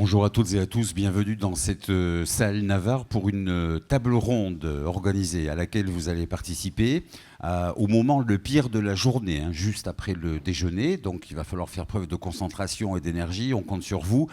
Bonjour à toutes et à tous, bienvenue dans cette salle Navarre pour une table ronde organisée à laquelle vous allez participer au moment le pire de la journée, juste après le déjeuner. Donc il va falloir faire preuve de concentration et d'énergie, on compte sur vous.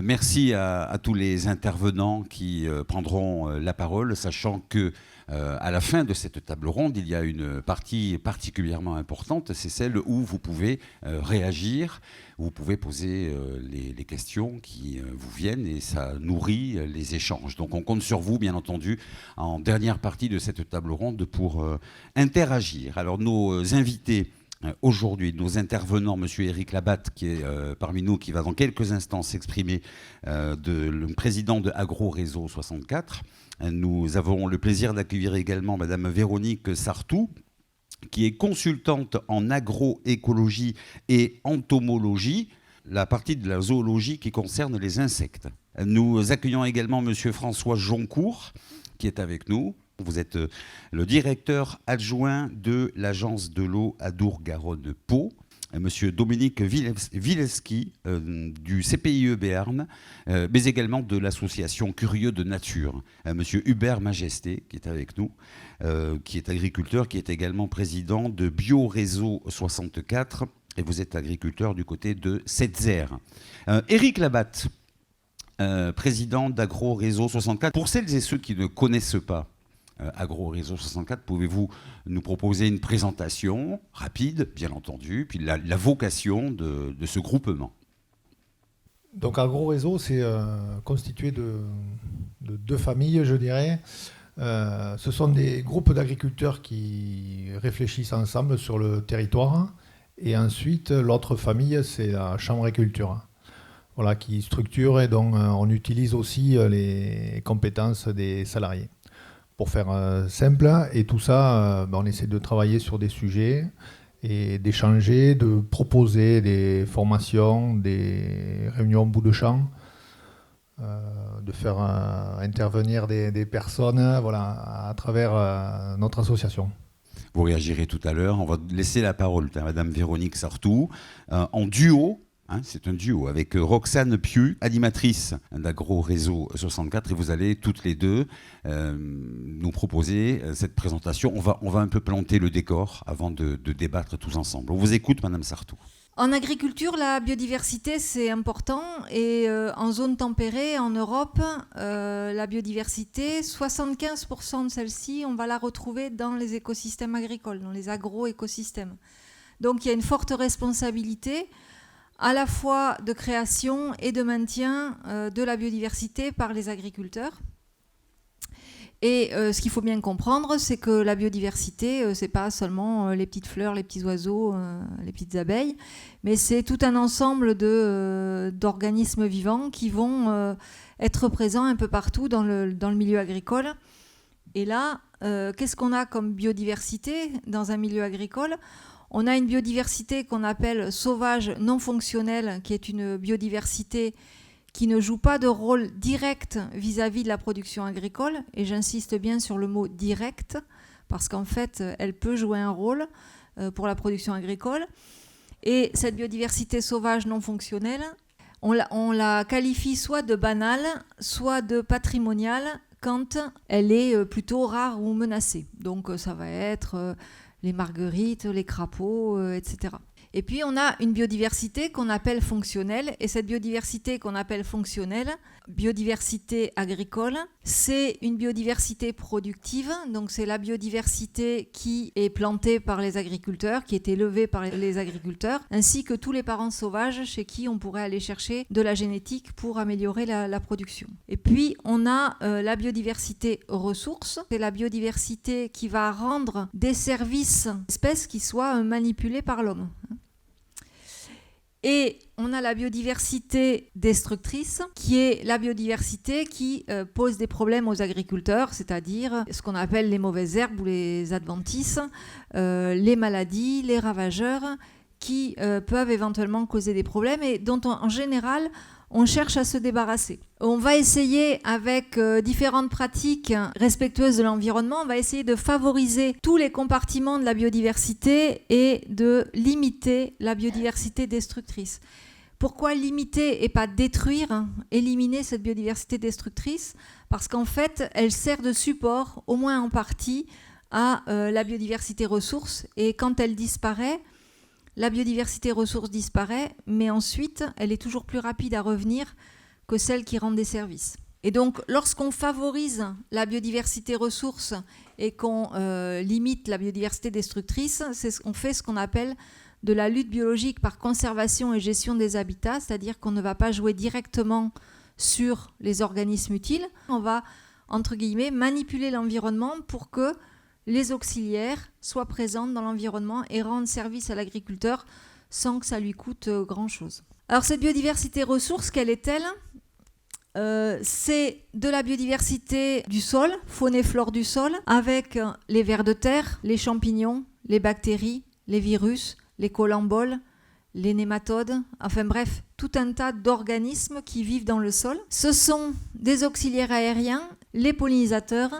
Merci à tous les intervenants qui prendront la parole, sachant que à la fin de cette table ronde, il y a une partie particulièrement importante, c'est celle où vous pouvez réagir, vous pouvez poser les questions qui vous viennent et ça nourrit les échanges. Donc on compte sur vous, bien entendu, en dernière partie de cette table ronde pour interagir. Alors nos invités aujourd'hui, nos intervenants, M. Éric Labatte, qui est parmi nous, qui va dans quelques instants s'exprimer, le président de Agro Réseau 64. Nous avons le plaisir d'accueillir également Mme Véronique Sartou, qui est consultante en agroécologie et entomologie, la partie de la zoologie qui concerne les insectes. Nous accueillons également M. François Joncourt, qui est avec nous. Vous êtes le directeur adjoint de l'agence de l'eau Adour-Garonne-Pau. Monsieur Dominique Wileski du CPIE Béarn, mais également de l'association Curieux de Nature. Monsieur Hubert Majesté, qui est avec nous, qui est agriculteur, qui est également président de Bio Réseau 64, et vous êtes agriculteur du côté de Setzer. Éric Labatte, président d'Agro Réseau 64. Pour celles et ceux qui ne connaissent pas Agro Réseau 64, pouvez-vous nous proposer une présentation rapide, bien entendu, puis la vocation de ce groupement? Donc Agro Réseau, c'est constitué de deux familles, je dirais. Ce sont des groupes d'agriculteurs qui réfléchissent ensemble sur le territoire. Et ensuite, l'autre famille, c'est la Chambre d'agriculture, voilà, qui structure et dont on utilise aussi les compétences des salariés. Pour faire simple, et tout ça, on essaie de travailler sur des sujets et d'échanger, de proposer des formations, des réunions au bout de champ, de faire intervenir des personnes, voilà, à travers notre association. Vous réagirez tout à l'heure. On va laisser la parole à Mme Véronique Sartou, en duo. C'est un duo avec Roxane Piu, animatrice d'Agro Réseau 64, et vous allez toutes les deux nous proposer cette présentation. On va un peu planter le décor avant de débattre tous ensemble. On vous écoute, Madame Sartou. En agriculture, la biodiversité, c'est important. Et en zone tempérée, en Europe, la biodiversité, 75% de celle-ci, on va la retrouver dans les écosystèmes agricoles, dans les agro-écosystèmes. Donc il y a une forte responsabilité à la fois de création et de maintien de la biodiversité par les agriculteurs. Et ce qu'il faut bien comprendre, c'est que la biodiversité, c'est pas seulement les petites fleurs, les petits oiseaux, les petites abeilles, mais c'est tout un ensemble d'organismes vivants qui vont être présents un peu partout dans le milieu agricole. Et là, qu'est-ce qu'on a comme biodiversité dans un milieu agricole ? On a une biodiversité qu'on appelle sauvage non fonctionnelle, qui est une biodiversité qui ne joue pas de rôle direct vis-à-vis de la production agricole. Et j'insiste bien sur le mot direct, parce qu'en fait, elle peut jouer un rôle pour la production agricole. Et cette biodiversité sauvage non fonctionnelle, on la qualifie soit de banale, soit de patrimoniale, quand elle est plutôt rare ou menacée. Donc ça va être les marguerites, les crapauds, etc. Et puis on a une biodiversité qu'on appelle fonctionnelle, et cette biodiversité qu'on appelle fonctionnelle, biodiversité agricole, c'est une biodiversité productive, donc c'est la biodiversité qui est plantée par les agriculteurs, qui est élevée par les agriculteurs, ainsi que tous les parents sauvages chez qui on pourrait aller chercher de la génétique pour améliorer la production. Et puis on a la biodiversité ressource, c'est la biodiversité qui va rendre des services espèces qui soient manipulés par l'homme. Et on a la biodiversité destructrice, qui est la biodiversité qui pose des problèmes aux agriculteurs, c'est-à-dire ce qu'on appelle les mauvaises herbes ou les adventices, les maladies, les ravageurs, qui peuvent éventuellement causer des problèmes et dont en général on cherche à se débarrasser. On va essayer, avec différentes pratiques respectueuses de l'environnement, on va essayer de favoriser tous les compartiments de la biodiversité et de limiter la biodiversité destructrice. Pourquoi limiter et pas détruire, éliminer cette biodiversité destructrice? Parce qu'en fait, elle sert de support, au moins en partie, à la biodiversité ressource. Et quand elle disparaît, la biodiversité ressource disparaît, mais ensuite, elle est toujours plus rapide à revenir que celle qui rend des services. Et donc, lorsqu'on favorise la biodiversité ressource et qu'on limite la biodiversité destructrice, on fait ce qu'on appelle de la lutte biologique par conservation et gestion des habitats, c'est-à-dire qu'on ne va pas jouer directement sur les organismes utiles, on va, entre guillemets, manipuler l'environnement pour que les auxiliaires soient présentes dans l'environnement et rendent service à l'agriculteur sans que ça lui coûte grand-chose. Alors cette biodiversité ressource, quelle est-elle ? C'est de la biodiversité du sol, faune et flore du sol, avec les vers de terre, les champignons, les bactéries, les virus, les collemboles, les nématodes, enfin bref, tout un tas d'organismes qui vivent dans le sol. Ce sont des auxiliaires aériens, les pollinisateurs,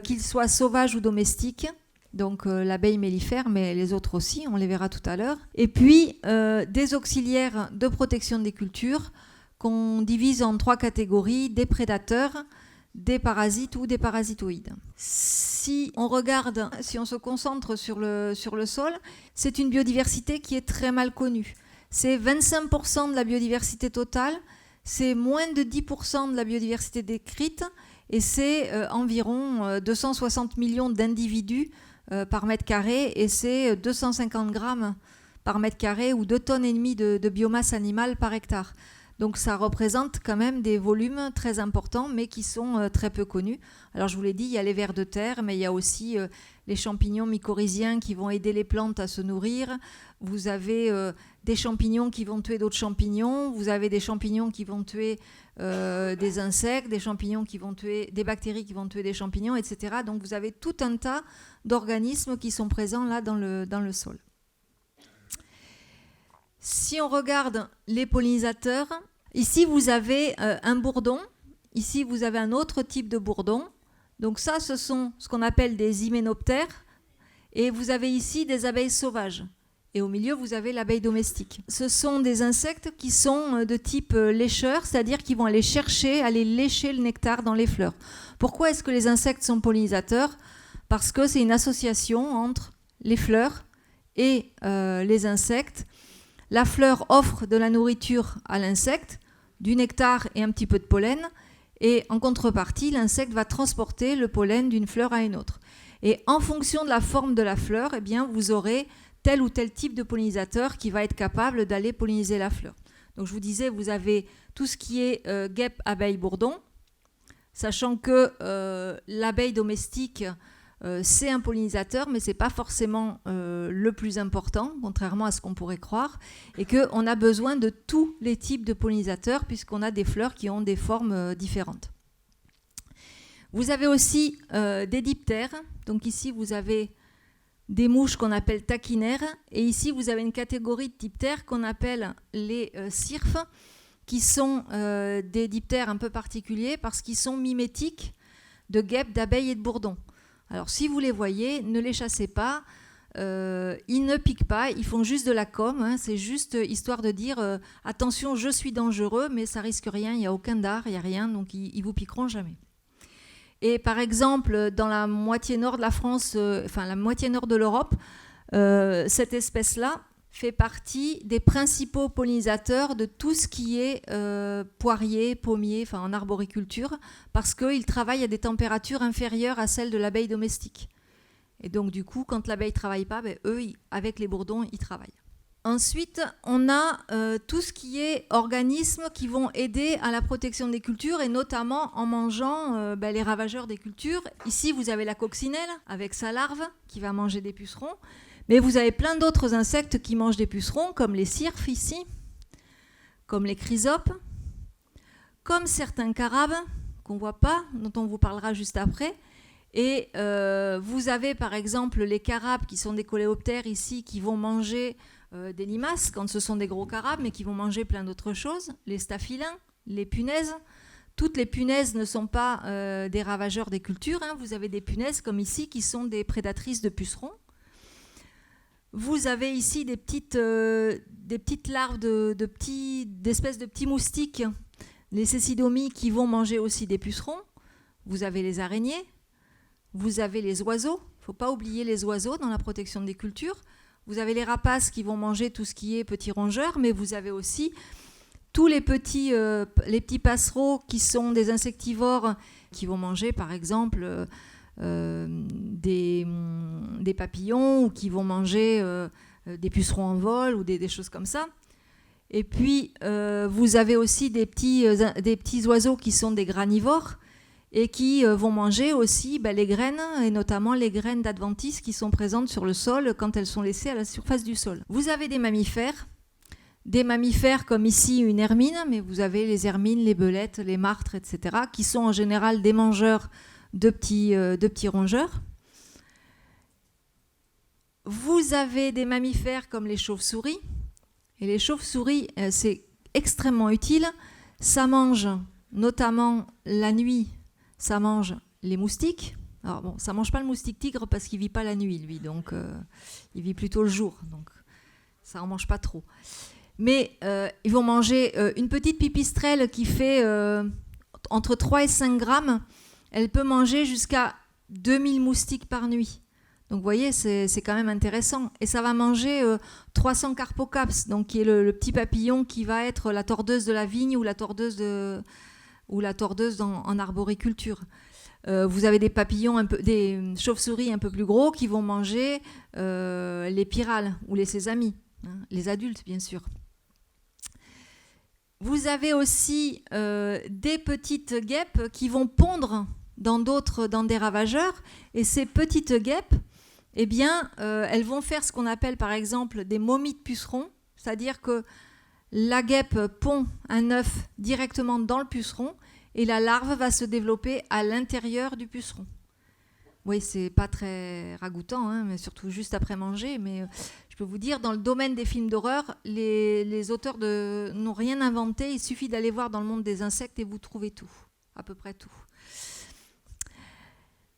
qu'ils soient sauvages ou domestiques, donc l'abeille mellifère, mais les autres aussi, on les verra tout à l'heure. Et puis des auxiliaires de protection des cultures qu'on divise en 3 catégories, des prédateurs, des parasites ou des parasitoïdes. Si on regarde, si on se concentre sur le sol, c'est une biodiversité qui est très mal connue. C'est 25% de la biodiversité totale, c'est moins de 10% de la biodiversité décrite et c'est environ 260 millions d'individus par mètre carré et c'est 250 grammes par mètre carré ou 2,5 tonnes de biomasse animale par hectare. Donc ça représente quand même des volumes très importants, mais qui sont très peu connus. Alors je vous l'ai dit, il y a les vers de terre, mais il y a aussi les champignons mycorhiziens qui vont aider les plantes à se nourrir. Vous avez des champignons qui vont tuer d'autres champignons. Vous avez des champignons qui vont tuer des insectes, des champignons qui vont tuer des bactéries qui vont tuer des champignons, etc. Donc vous avez tout un tas d'organismes qui sont présents là dans le sol. Si on regarde les pollinisateurs, ici vous avez un bourdon, ici vous avez un autre type de bourdon. Donc ça, ce sont ce qu'on appelle des hyménoptères. Et vous avez ici des abeilles sauvages. Et au milieu, vous avez l'abeille domestique. Ce sont des insectes qui sont de type lécheur, c'est-à-dire qu'ils vont aller chercher, aller lécher le nectar dans les fleurs. Pourquoi est-ce que les insectes sont pollinisateurs ? Parce que c'est une association entre les fleurs et les insectes. La fleur offre de la nourriture à l'insecte, du nectar et un petit peu de pollen. Et en contrepartie, l'insecte va transporter le pollen d'une fleur à une autre. Et en fonction de la forme de la fleur, eh bien, vous aurez tel ou tel type de pollinisateur qui va être capable d'aller polliniser la fleur. Donc je vous disais, vous avez tout ce qui est guêpe, abeille, bourdon, sachant que l'abeille domestique, c'est un pollinisateur, mais ce n'est pas forcément le plus important, contrairement à ce qu'on pourrait croire, et qu'on a besoin de tous les types de pollinisateurs, puisqu'on a des fleurs qui ont des formes différentes. Vous avez aussi des diptères, donc ici vous avez des mouches qu'on appelle taquinaires, et ici vous avez une catégorie de diptères qu'on appelle les cirphes, qui sont des diptères un peu particuliers parce qu'ils sont mimétiques de guêpes, d'abeilles et de bourdons. Alors si vous les voyez, ne les chassez pas, ils ne piquent pas, ils font juste de la com, hein, c'est juste histoire de dire attention, je suis dangereux, mais ça risque rien, il n'y a aucun dard, il n'y a rien, donc ils vous piqueront jamais. Et par exemple, dans la moitié nord de la France, la moitié nord de l'Europe, cette espèce-là fait partie des principaux pollinisateurs de tout ce qui est poirier, pommier, en arboriculture, parce qu'ils travaillent à des températures inférieures à celles de l'abeille domestique. Et donc du coup, quand l'abeille ne travaille pas, eux, avec les bourdons, ils travaillent. Ensuite, on a tout ce qui est organismes qui vont aider à la protection des cultures et notamment en mangeant les ravageurs des cultures. Ici, vous avez la coccinelle avec sa larve qui va manger des pucerons. Mais vous avez plein d'autres insectes qui mangent des pucerons, comme les cirphes ici, comme les chrysopes, comme certains carabes qu'on ne voit pas, dont on vous parlera juste après. Et vous avez par exemple les carabes qui sont des coléoptères ici, qui vont manger des limaces quand ce sont des gros carabes, mais qui vont manger plein d'autres choses, les staphylins, les punaises. Toutes les punaises ne sont pas des ravageurs des cultures, hein. Vous avez des punaises comme ici qui sont des prédatrices de pucerons. Vous avez ici des petites larves d'espèces de petits moustiques, les cécidomies, qui vont manger aussi des pucerons. Vous avez les araignées, vous avez les oiseaux. Il ne faut pas oublier les oiseaux dans la protection des cultures. Vous avez les rapaces qui vont manger tout ce qui est petits rongeurs, mais vous avez aussi tous les petits passereaux qui sont des insectivores qui vont manger par exemple des papillons ou qui vont manger des pucerons en vol ou des choses comme ça. Et puis vous avez aussi des petits oiseaux qui sont des granivores et qui vont manger aussi les graines, et notamment les graines d'adventice qui sont présentes sur le sol quand elles sont laissées à la surface du sol. Vous avez des mammifères comme ici une hermine, mais vous avez les hermines, les belettes, les martres, etc., qui sont en général des mangeurs de petits rongeurs. Vous avez des mammifères comme les chauves-souris, et les chauves-souris, c'est extrêmement utile. Ça mange notamment la nuit, ça mange les moustiques. Alors bon, ça mange pas le moustique tigre parce qu'il vit pas la nuit, lui, donc il vit plutôt le jour, donc ça en mange pas trop. Mais ils vont manger une petite pipistrelle qui fait entre 3 et 5 grammes. Elle peut manger jusqu'à 2000 moustiques par nuit. Donc vous voyez, c'est quand même intéressant. Et ça va manger 300 carpocaps, donc qui est le petit papillon qui va être la tordeuse de la vigne ou la tordeuse en arboriculture. Vous avez des papillons, des chauves-souris un peu plus gros qui vont manger les pyrales ou les sésamis, hein, les adultes bien sûr. Vous avez aussi des petites guêpes qui vont pondre dans des ravageurs, et ces petites guêpes, eh bien, elles vont faire ce qu'on appelle par exemple des momies de pucerons, c'est-à-dire que la guêpe pond un œuf directement dans le puceron et la larve va se développer à l'intérieur du puceron. Oui, c'est pas très ragoûtant, hein, mais surtout juste après manger. Mais je peux vous dire, dans le domaine des films d'horreur, les auteurs n'ont rien inventé. Il suffit d'aller voir dans le monde des insectes et vous trouvez tout, à peu près tout.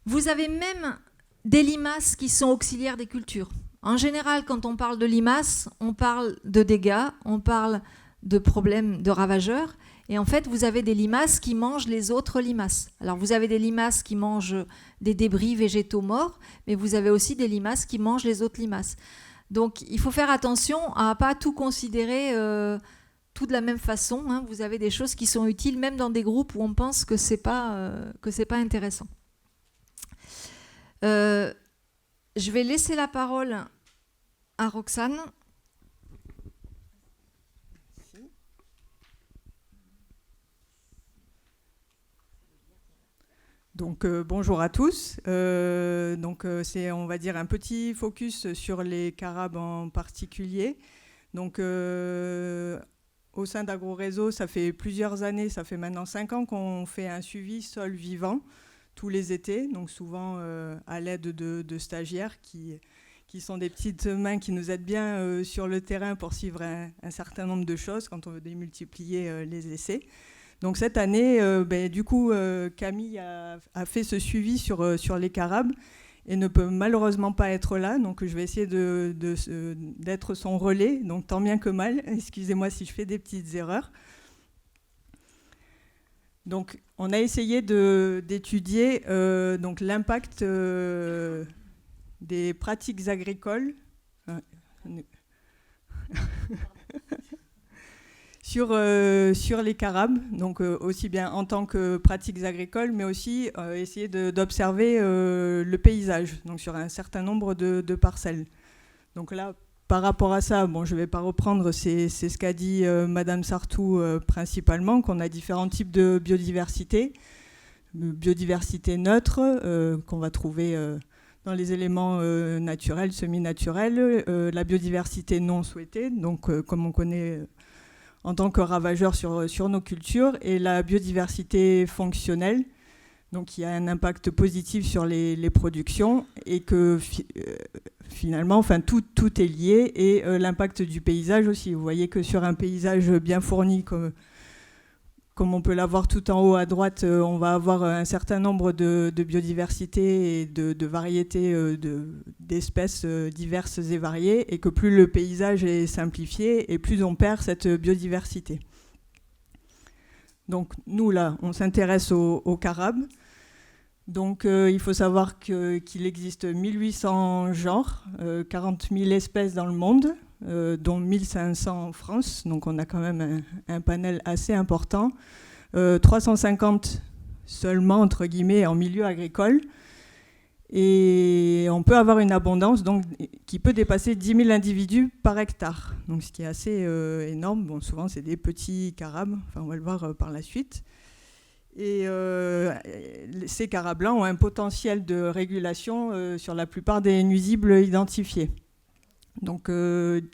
Vous avez même des limaces qui sont auxiliaires des cultures. En général, quand on parle de limaces, on parle de dégâts, on parle de problèmes de ravageurs. Et en fait, vous avez des limaces qui mangent les autres limaces. Alors, vous avez des limaces qui mangent des débris végétaux morts, mais vous avez aussi des limaces qui mangent les autres limaces. Donc, il faut faire attention à ne pas tout considérer tout de la même façon, hein. Vous avez des choses qui sont utiles, même dans des groupes où on pense que ce n'est pas intéressant. Je vais laisser la parole à Roxane. Donc bonjour à tous. C'est, on va dire, un petit focus sur les carabes en particulier. Donc au sein d'AgroRéseau, ça fait plusieurs années, ça fait maintenant 5 ans qu'on fait un suivi sol vivant tous les étés, donc souvent à l'aide de stagiaires qui sont des petites mains qui nous aident bien sur le terrain pour suivre un certain nombre de choses quand on veut démultiplier les essais. Donc cette année, Camille a fait ce suivi sur les carabes et ne peut malheureusement pas être là. Donc je vais essayer d'être son relais, donc tant bien que mal. Excusez-moi si je fais des petites erreurs. Donc on a essayé d'étudier donc l'impact des pratiques agricoles sur les carabes, donc aussi bien en tant que pratiques agricoles, mais aussi essayer d'observer le paysage, donc sur un certain nombre de parcelles. Donc là, par rapport à ça, bon, je ne vais pas reprendre, c'est ce qu'a dit Madame Sartou principalement, qu'on a différents types de biodiversité. Biodiversité neutre, qu'on va trouver dans les éléments naturels, semi-naturels. La biodiversité non souhaitée, donc comme on connaît en tant que ravageur sur nos cultures, et la biodiversité fonctionnelle, donc qui a un impact positif sur les productions, et que finalement, enfin, tout est lié, et l'impact du paysage aussi. Vous voyez que sur un paysage bien fourni, comme comme on peut la voir tout en haut à droite, on va avoir un certain nombre de biodiversités et de variétés d'espèces diverses et variées, et que plus le paysage est simplifié, et plus on perd cette biodiversité. Donc nous, là, on s'intéresse aux carabes. Donc il faut savoir qu'il existe 1800 genres, 40 000 espèces dans le monde, dont 1500 en France, donc on a quand même un panel assez important, 350 seulement, entre guillemets, en milieu agricole, et on peut avoir une abondance donc, qui peut dépasser 10 000 individus par hectare, donc ce qui est assez énorme. Bon, souvent c'est des petits carabes, enfin, on va le voir par la suite. Et ces carabes-là ont un potentiel de régulation sur la plupart des nuisibles identifiés. Donc,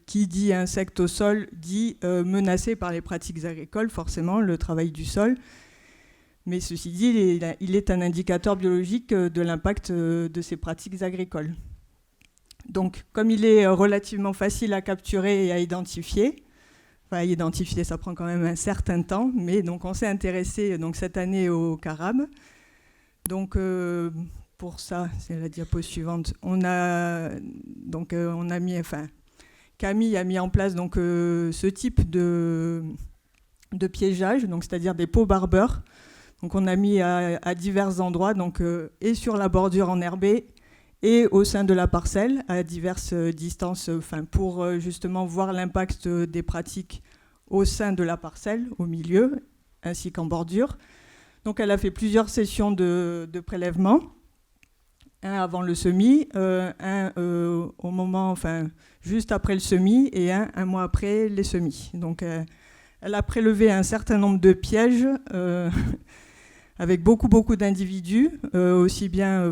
qui dit insectes au sol dit menacé par les pratiques agricoles, forcément, le travail du sol. Mais ceci dit, il est un indicateur biologique de l'impact de ces pratiques agricoles. Donc, comme il est relativement facile à capturer et à identifier, enfin, identifier, ça prend quand même un certain temps, mais donc on s'est intéressé donc, cette année aux carabes. Donc, pour ça, c'est la diapo suivante. Camille a mis en place donc, ce type de piégeage, donc, c'est-à-dire des pots barbeurs. Donc on a mis à divers endroits, donc, et sur la bordure enherbée et au sein de la parcelle, à diverses distances, pour justement voir l'impact des pratiques au sein de la parcelle, au milieu, ainsi qu'en bordure. Donc elle a fait plusieurs sessions de prélèvement. Un avant le semis, un au moment, juste après le semis, et un mois après les semis. Donc, elle a prélevé un certain nombre de pièges avec beaucoup d'individus, aussi bien,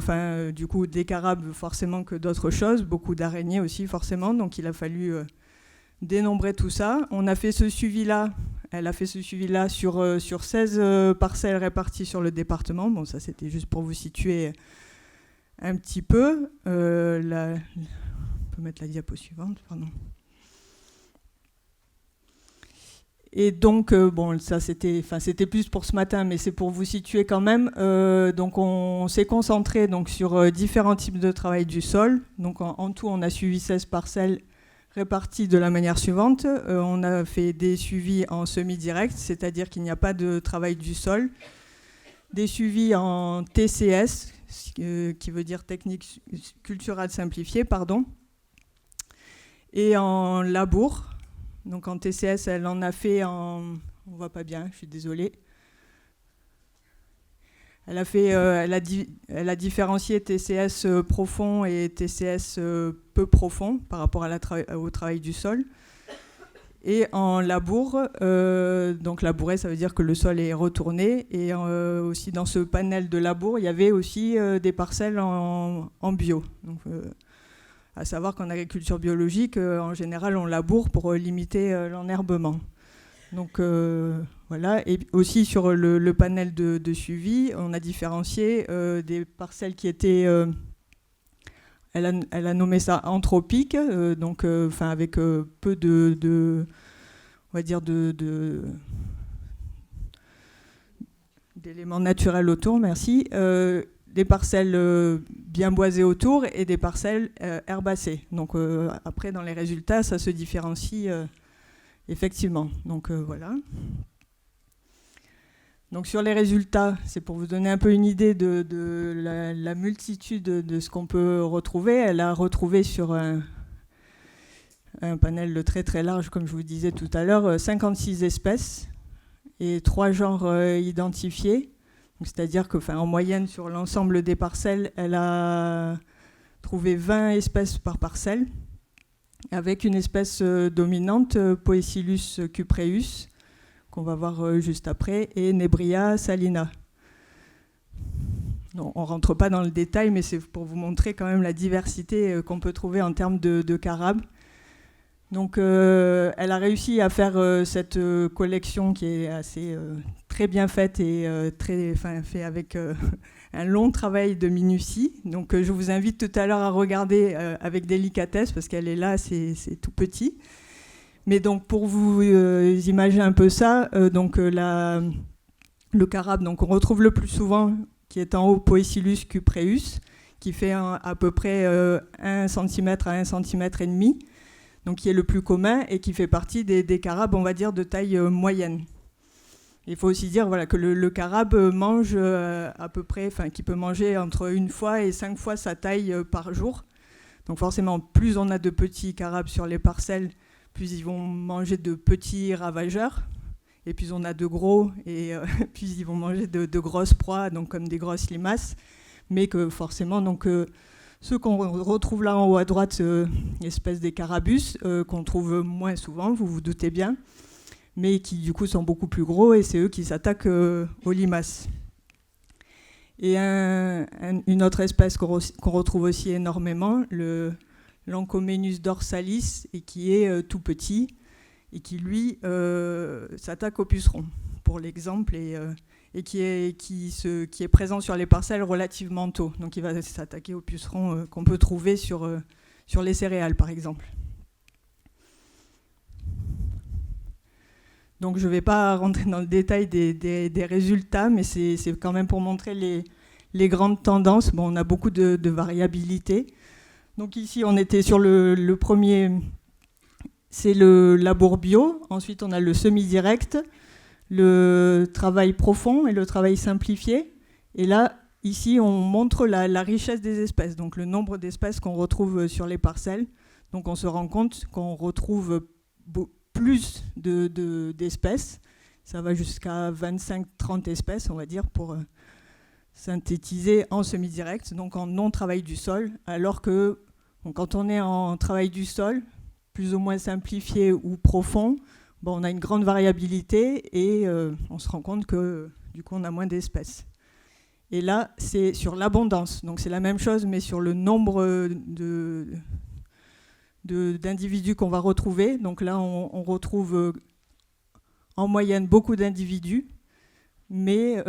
du coup, des carabes forcément que d'autres choses, beaucoup d'araignées aussi forcément. Donc, il a fallu dénombrer tout ça. On a fait ce suivi-là. Elle a fait ce suivi-là sur 16 parcelles réparties sur le département. Bon, ça, c'était juste pour vous situer un petit peu. On peut mettre la diapo suivante, pardon. Et donc, ça c'était plus pour ce matin, mais c'est pour vous situer quand même. Donc, on s'est concentré donc, sur différents types de travail du sol. Donc, en tout, on a suivi 16 parcelles réparties de la manière suivante. On a fait des suivis en semi-direct, c'est-à-dire qu'il n'y a pas de travail du sol. Des suivis en TCS, qui veut dire technique culturale simplifiée, pardon. Et en labour. Donc en TCS, elle en a fait en... On ne voit pas bien, je suis désolée. Elle a différencié TCS profond et TCS peu profond par rapport au travail du sol. Et en labour, donc labourer, ça veut dire que le sol est retourné. Et aussi dans ce panel de labour, il y avait aussi des parcelles en bio. Donc, à savoir qu'en agriculture biologique, en général, on laboure pour limiter l'enherbement. Donc voilà. Et aussi sur le panel de suivi, on a différencié des parcelles qui étaient... Elle a nommé ça anthropique, donc avec peu on va dire d'éléments naturels autour, merci. Des parcelles bien boisées autour et des parcelles herbacées. Donc après, dans les résultats, ça se différencie effectivement. Donc voilà. Donc sur les résultats, c'est pour vous donner un peu une idée de la multitude de ce qu'on peut retrouver. Elle a retrouvé sur un panel très très large, comme je vous disais tout à l'heure, 56 espèces et 3 genres identifiés. C'est-à-dire qu'en moyenne, sur l'ensemble des parcelles, elle a trouvé 20 espèces par parcelle, avec une espèce dominante, Poecilus cupreus, qu'on va voir juste après, et Nebria salina. Non, on ne rentre pas dans le détail, mais c'est pour vous montrer quand même la diversité qu'on peut trouver en termes de carabes. Donc, elle a réussi à faire cette collection qui est assez très bien faite et fait avec un long travail de minutie. Donc, je vous invite tout à l'heure à regarder avec délicatesse parce qu'elle est là, c'est tout petit. Mais donc, pour vous imaginer un peu ça, Le carabe, donc on retrouve le plus souvent, qui est en haut, Poecilus cupreus, qui fait à peu près 1 cm à 1 cm et demi, donc qui est le plus commun et qui fait partie des carabes, on va dire, de taille moyenne. Il faut aussi dire voilà, que le carabe mange à peu près, qui peut manger entre 1 fois et 5 fois sa taille par jour. Donc forcément, plus on a de petits carabes sur les parcelles, plus ils vont manger de petits ravageurs. Et plus on a de gros, et plus ils vont manger de grosses proies, donc comme des grosses limaces. Mais que forcément, donc, ceux qu'on retrouve là en haut à droite, espèce des carabus, qu'on trouve moins souvent, vous vous doutez bien, mais qui du coup sont beaucoup plus gros, et c'est eux qui s'attaquent aux limaces. Et une autre espèce qu'on retrouve aussi énormément, l'Encomenus dorsalis, et qui est tout petit, et qui lui s'attaque aux pucerons, pour l'exemple, et qui est présent sur les parcelles relativement tôt. Donc il va s'attaquer aux pucerons qu'on peut trouver sur les céréales, par exemple. Donc je ne vais pas rentrer dans le détail des résultats, mais c'est quand même pour montrer les grandes tendances. Bon, on a beaucoup de variabilité. Donc ici, on était sur le premier, c'est le labour bio. Ensuite, on a le semi-direct, le travail profond et le travail simplifié. Et là, ici, on montre la richesse des espèces, donc le nombre d'espèces qu'on retrouve sur les parcelles. Donc on se rend compte qu'on retrouve plus d'espèces. Ça va jusqu'à 25-30 espèces, on va dire, pour synthétiser en semi-direct, donc en non-travail du sol, alors que quand on est en travail du sol, plus ou moins simplifié ou profond, bon, on a une grande variabilité et on se rend compte que du coup on a moins d'espèces. Et là, c'est sur l'abondance, donc c'est la même chose, mais sur le nombre d'individus qu'on va retrouver. Donc là, on retrouve en moyenne beaucoup d'individus, mais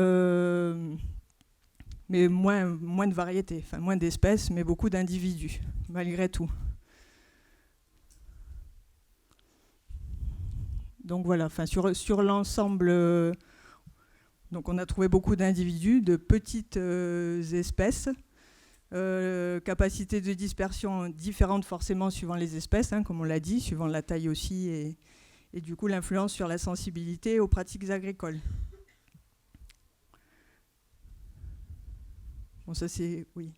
moins de variétés, enfin moins d'espèces, mais beaucoup d'individus, malgré tout. Donc voilà, enfin sur l'ensemble, donc on a trouvé beaucoup d'individus, de petites espèces, capacité de dispersion différente forcément suivant les espèces, hein, comme on l'a dit, suivant la taille aussi, et du coup l'influence sur la sensibilité aux pratiques agricoles. Bon, ça c'est, oui.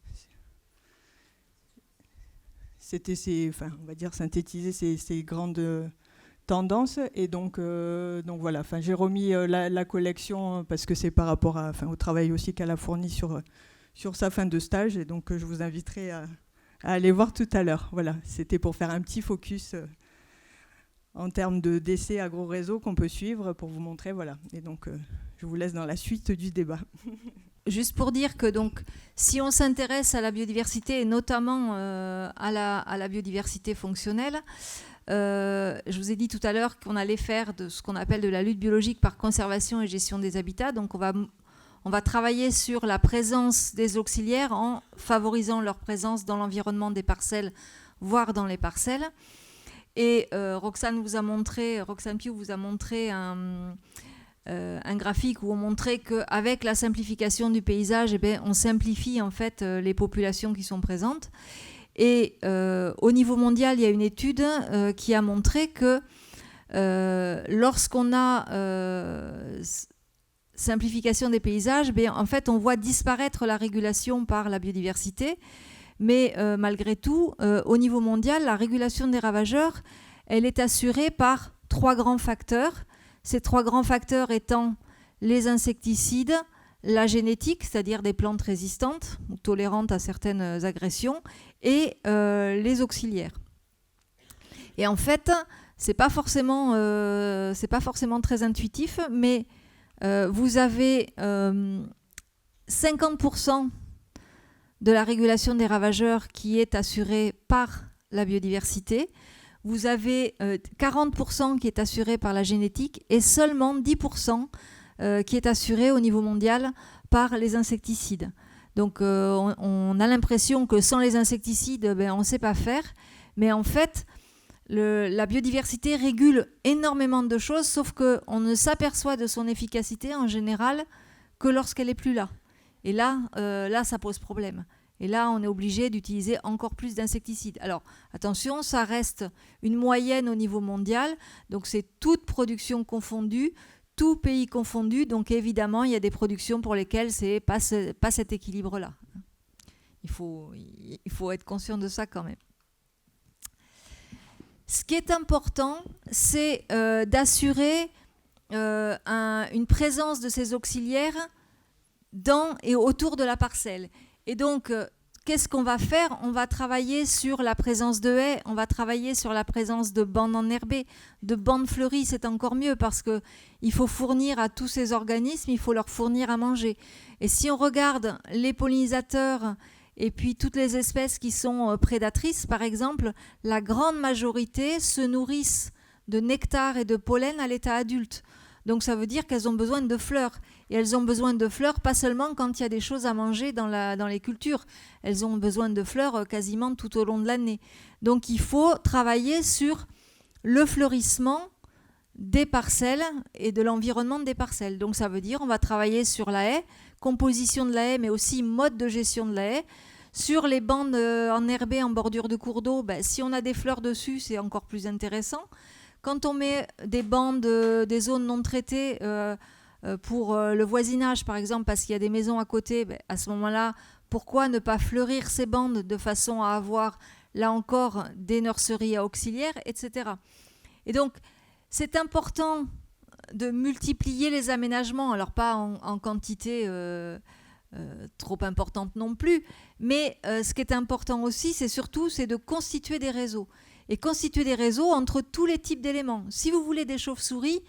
C'était on va dire synthétiser ces grandes tendances, et donc voilà. Enfin, j'ai remis la collection parce que c'est par rapport au travail aussi qu'elle a fourni sur sa fin de stage, et donc je vous inviterai à aller voir tout à l'heure. Voilà, c'était pour faire un petit focus en termes d'essais agro-réseau qu'on peut suivre pour vous montrer, voilà. Et donc je vous laisse dans la suite du débat. Juste pour dire que donc, si on s'intéresse à la biodiversité, et notamment à la biodiversité fonctionnelle, je vous ai dit tout à l'heure qu'on allait faire de ce qu'on appelle de la lutte biologique par conservation et gestion des habitats. Donc on va travailler sur la présence des auxiliaires en favorisant leur présence dans l'environnement des parcelles, voire dans les parcelles. Et Roxane Piou vous a montré un graphique où on montrait qu'avec la simplification du paysage, eh bien, on simplifie en fait les populations qui sont présentes. Et au niveau mondial, il y a une étude qui a montré que lorsqu'on a simplification des paysages, bien, en fait, on voit disparaître la régulation par la biodiversité. Mais malgré tout, au niveau mondial, la régulation des ravageurs, elle est assurée par 3 grands facteurs. Ces 3 grands facteurs étant les insecticides, la génétique, c'est-à-dire des plantes résistantes ou tolérantes à certaines agressions, et les auxiliaires. Et en fait, c'est pas forcément très intuitif, mais vous avez 50% de la régulation des ravageurs qui est assurée par la biodiversité. Vous avez 40% qui est assuré par la génétique et seulement 10% qui est assuré au niveau mondial par les insecticides. Donc on a l'impression que sans les insecticides, on ne sait pas faire. Mais en fait, La biodiversité régule énormément de choses, sauf qu'on ne s'aperçoit de son efficacité en général que lorsqu'elle n'est plus là. Et là, ça pose problème. Et là, on est obligé d'utiliser encore plus d'insecticides. Alors, attention, ça reste une moyenne au niveau mondial. Donc, c'est toute production confondue, tout pays confondu. Donc, évidemment, il y a des productions pour lesquelles ce n'est pas cet équilibre-là. Il faut être conscient de ça quand même. Ce qui est important, c'est d'assurer une présence de ces auxiliaires dans et autour de la parcelle. Et donc, qu'est-ce qu'on va faire ? On va travailler sur la présence de haies, on va travailler sur la présence de bandes enherbées, de bandes fleuries, c'est encore mieux parce qu'il faut fournir à tous ces organismes, il faut leur fournir à manger. Et si on regarde les pollinisateurs et puis toutes les espèces qui sont prédatrices, par exemple, la grande majorité se nourrissent de nectar et de pollen à l'état adulte. Donc ça veut dire qu'elles ont besoin de fleurs. Et elles ont besoin de fleurs pas seulement quand il y a des choses à manger dans les cultures. Elles ont besoin de fleurs quasiment tout au long de l'année. Donc il faut travailler sur le fleurissement des parcelles et de l'environnement des parcelles. Donc ça veut dire on va travailler sur la haie, composition de la haie, mais aussi mode de gestion de la haie. Sur les bandes enherbées en bordure de cours d'eau, si on a des fleurs dessus, c'est encore plus intéressant. Quand on met des bandes, des zones non traitées pour le voisinage, par exemple, parce qu'il y a des maisons à côté, à ce moment-là, pourquoi ne pas fleurir ces bandes de façon à avoir, là encore, des nurseries auxiliaires, etc. Et donc, c'est important de multiplier les aménagements, alors pas en quantité trop importante non plus, mais ce qui est important aussi, c'est de constituer des réseaux. Et constituer des réseaux entre tous les types d'éléments. Si vous voulez des chauves-souris,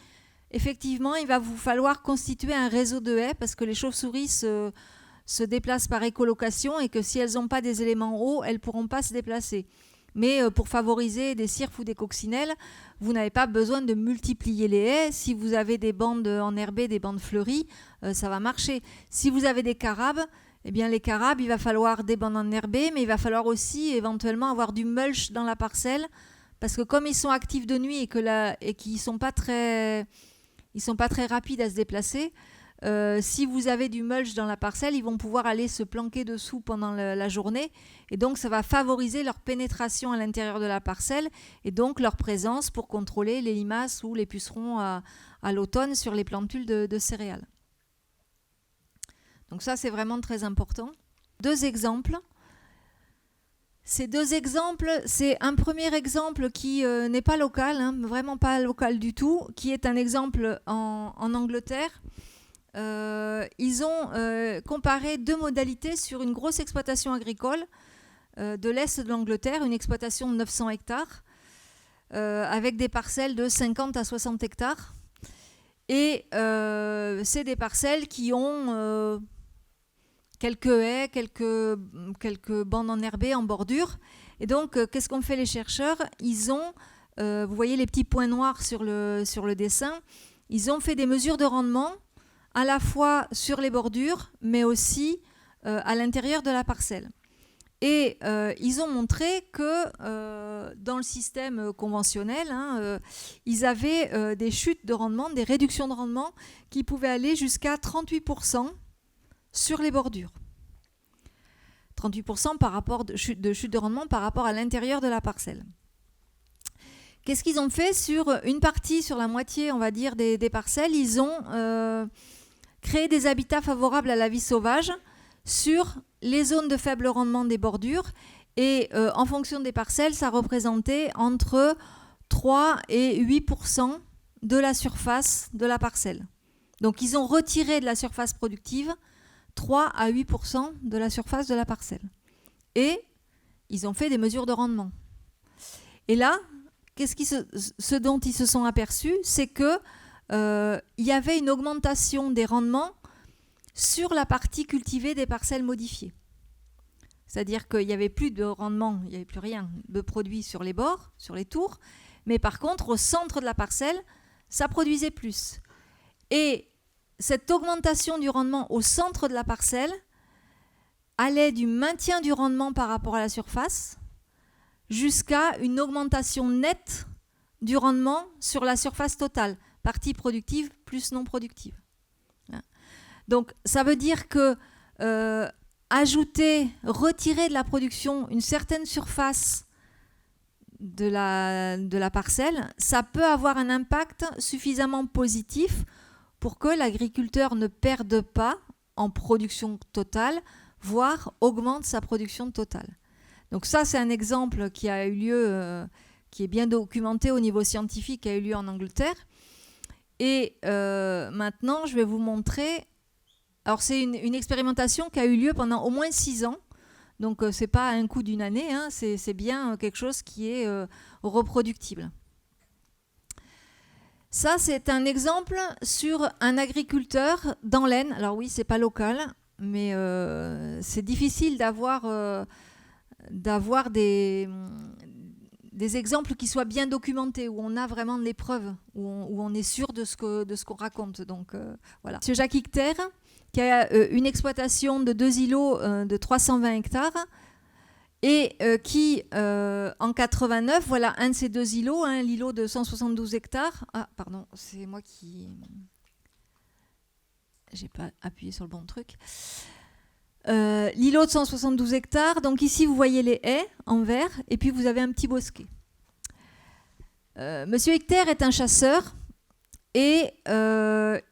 effectivement, il va vous falloir constituer un réseau de haies parce que les chauves-souris se déplacent par écolocation et que si elles n'ont pas des éléments hauts, elles ne pourront pas se déplacer. Mais pour favoriser des cirques ou des coccinelles, vous n'avez pas besoin de multiplier les haies. Si vous avez des bandes enherbées, des bandes fleuries, ça va marcher. Si vous avez des carabes, eh bien, les carabes, il va falloir des bandes enherbées, mais il va falloir aussi éventuellement avoir du mulch dans la parcelle, parce que comme ils sont actifs de nuit et qu'ils ne sont pas très rapides à se déplacer, si vous avez du mulch dans la parcelle, ils vont pouvoir aller se planquer dessous pendant la journée, et donc ça va favoriser leur pénétration à l'intérieur de la parcelle, et donc leur présence pour contrôler les limaces ou les pucerons à l'automne sur les plantules de céréales. Donc ça, c'est vraiment très important. 2 exemples. Ces 2 exemples, c'est un premier exemple qui n'est pas local, vraiment pas local du tout, qui est un exemple en Angleterre. Ils ont comparé 2 modalités sur une grosse exploitation agricole de l'Est de l'Angleterre, une exploitation de 900 hectares, avec des parcelles de 50 à 60 hectares. Et c'est des parcelles qui ont quelques haies, quelques bandes enherbées en bordure. Et donc, qu'est-ce qu'ont fait les chercheurs ? Ils ont, vous voyez les petits points noirs sur le dessin, ils ont fait des mesures de rendement à la fois sur les bordures, mais aussi à l'intérieur de la parcelle. Et ils ont montré que dans le système conventionnel, ils avaient des chutes de rendement, des réductions de rendement qui pouvaient aller jusqu'à 38% sur les bordures. 38% par rapport de chute de rendement par rapport à l'intérieur de la parcelle. Qu'est-ce qu'ils ont fait sur une partie, sur la moitié, on va dire, des parcelles ? Ils ont créé des habitats favorables à la vie sauvage sur les zones de faible rendement des bordures. Et en fonction des parcelles, ça représentait entre 3 et 8% de la surface de la parcelle. Donc ils ont retiré de la surface productive 3 à 8% de la surface de la parcelle. Et ils ont fait des mesures de rendement. Et là, ce dont ils se sont aperçus, c'est qu'il y avait une augmentation des rendements sur la partie cultivée des parcelles modifiées. C'est-à-dire qu'il n'y avait plus de rendement, il n'y avait plus rien de produit sur les bords, sur les tours, mais par contre, au centre de la parcelle, ça produisait plus. Et cette augmentation du rendement au centre de la parcelle allait du maintien du rendement par rapport à la surface jusqu'à une augmentation nette du rendement sur la surface totale, partie productive plus non productive. Donc ça veut dire que retirer de la production une certaine surface de la parcelle, ça peut avoir un impact suffisamment positif pour que l'agriculteur ne perde pas en production totale, voire augmente sa production totale. Donc ça, c'est un exemple qui a eu lieu, qui est bien documenté au niveau scientifique, qui a eu lieu en Angleterre. Et maintenant, je vais vous montrer... Alors, c'est une expérimentation qui a eu lieu pendant au moins 6 ans. Donc, ce n'est pas un coup d'une année, hein, c'est bien quelque chose qui est reproductible. Ça, c'est un exemple sur un agriculteur dans l'Aisne. Alors oui, ce n'est pas local, mais c'est difficile d'avoir des exemples qui soient bien documentés, où on a vraiment des preuves, où on est sûr de ce qu'on raconte. Donc, voilà. Monsieur Jacques Icter, qui a une exploitation de 2 îlots de 320 hectares et qui, en 89, voilà un de ces 2 îlots, hein, l'îlot de 172 hectares. Ah, pardon, c'est moi qui... J'ai pas appuyé sur le bon truc. L'îlot de 172 hectares. Donc ici, vous voyez les haies en vert et puis vous avez un petit bosquet. Monsieur Icter est un chasseur et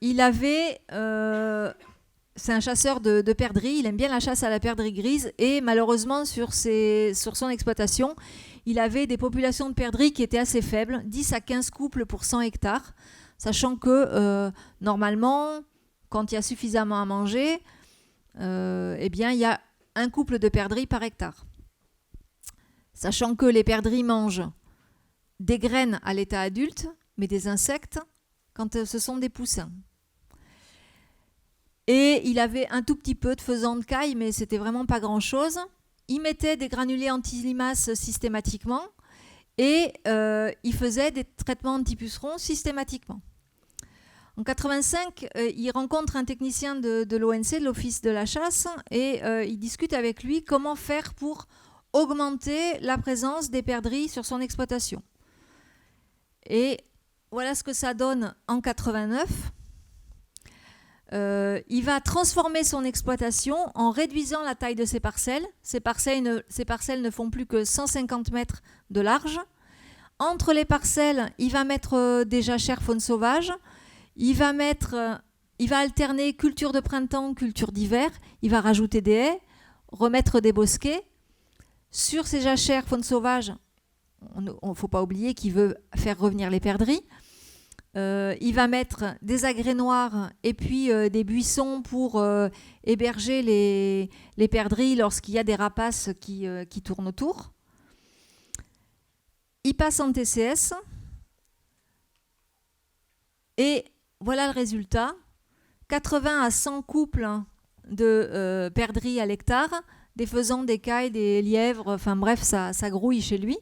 il avait... c'est un chasseur de perdrix, il aime bien la chasse à la perdrix grise et malheureusement sur son exploitation, il avait des populations de perdrix qui étaient assez faibles, 10 à 15 couples pour 100 hectares, sachant que normalement, quand il y a suffisamment à manger, eh bien, il y a un couple de perdrix par hectare. Sachant que les perdrix mangent des graines à l'état adulte, mais des insectes quand ce sont des poussins. Et il avait un tout petit peu de faisan de caille, mais c'était vraiment pas grand-chose. Il mettait des granulés anti-limaces systématiquement et il faisait des traitements anti-pucerons systématiquement. En 1985, il rencontre un technicien de l'ONC, de l'Office de la chasse, et il discute avec lui comment faire pour augmenter la présence des perdrix sur son exploitation. Et voilà ce que ça donne en 1989. Il va transformer son exploitation en réduisant la taille de ses parcelles. Ces parcelles ne font plus que 150 mètres de large. Entre les parcelles, il va mettre des jachères faune sauvage. Il va alterner culture de printemps, culture d'hiver. Il va rajouter des haies, remettre des bosquets. Sur ces jachères faune sauvage, il ne faut pas oublier qu'il veut faire revenir les perdrix. Il va mettre des agrès noirs et puis des buissons pour héberger les perdrix lorsqu'il y a des rapaces qui tournent autour. Il passe en TCS et voilà le résultat. 80 à 100 couples de perdrix à l'hectare, des faisans, des cailles, des lièvres, enfin bref, ça grouille chez lui.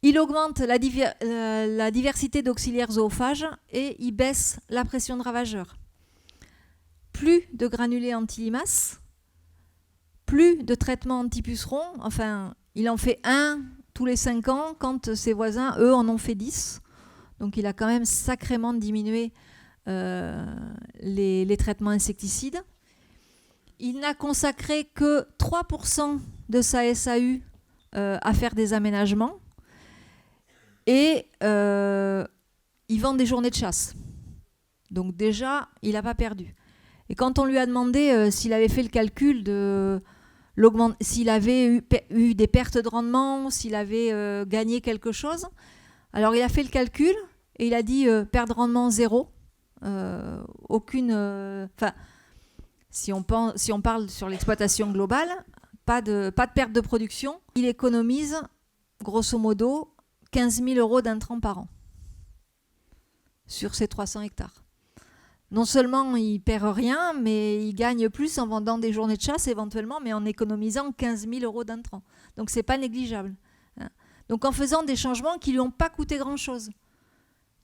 Il augmente la diversité d'auxiliaires zoophages et il baisse la pression de ravageurs. Plus de granulés anti-limaces, plus de traitements anti-pucerons. Enfin, il en fait 1 tous les 5 ans quand ses voisins, eux, en ont fait 10. Donc il a quand même sacrément diminué les traitements insecticides. Il n'a consacré que 3% de sa SAU à faire des aménagements. Et il vend des journées de chasse. Donc déjà, il n'a pas perdu. Et quand on lui a demandé s'il avait fait le calcul s'il avait eu des pertes de rendement, s'il avait gagné quelque chose, alors il a fait le calcul et il a dit perte de rendement 0. Si on parle sur l'exploitation globale, pas de perte de production. Il économise grosso modo 15 000 € d'intrants par an sur ces 300 hectares. Non seulement il ne perd rien, mais il gagne plus en vendant des journées de chasse éventuellement, mais en économisant 15 000 € d'intrants. Donc ce n'est pas négligeable. Donc en faisant des changements qui ne lui ont pas coûté grand-chose.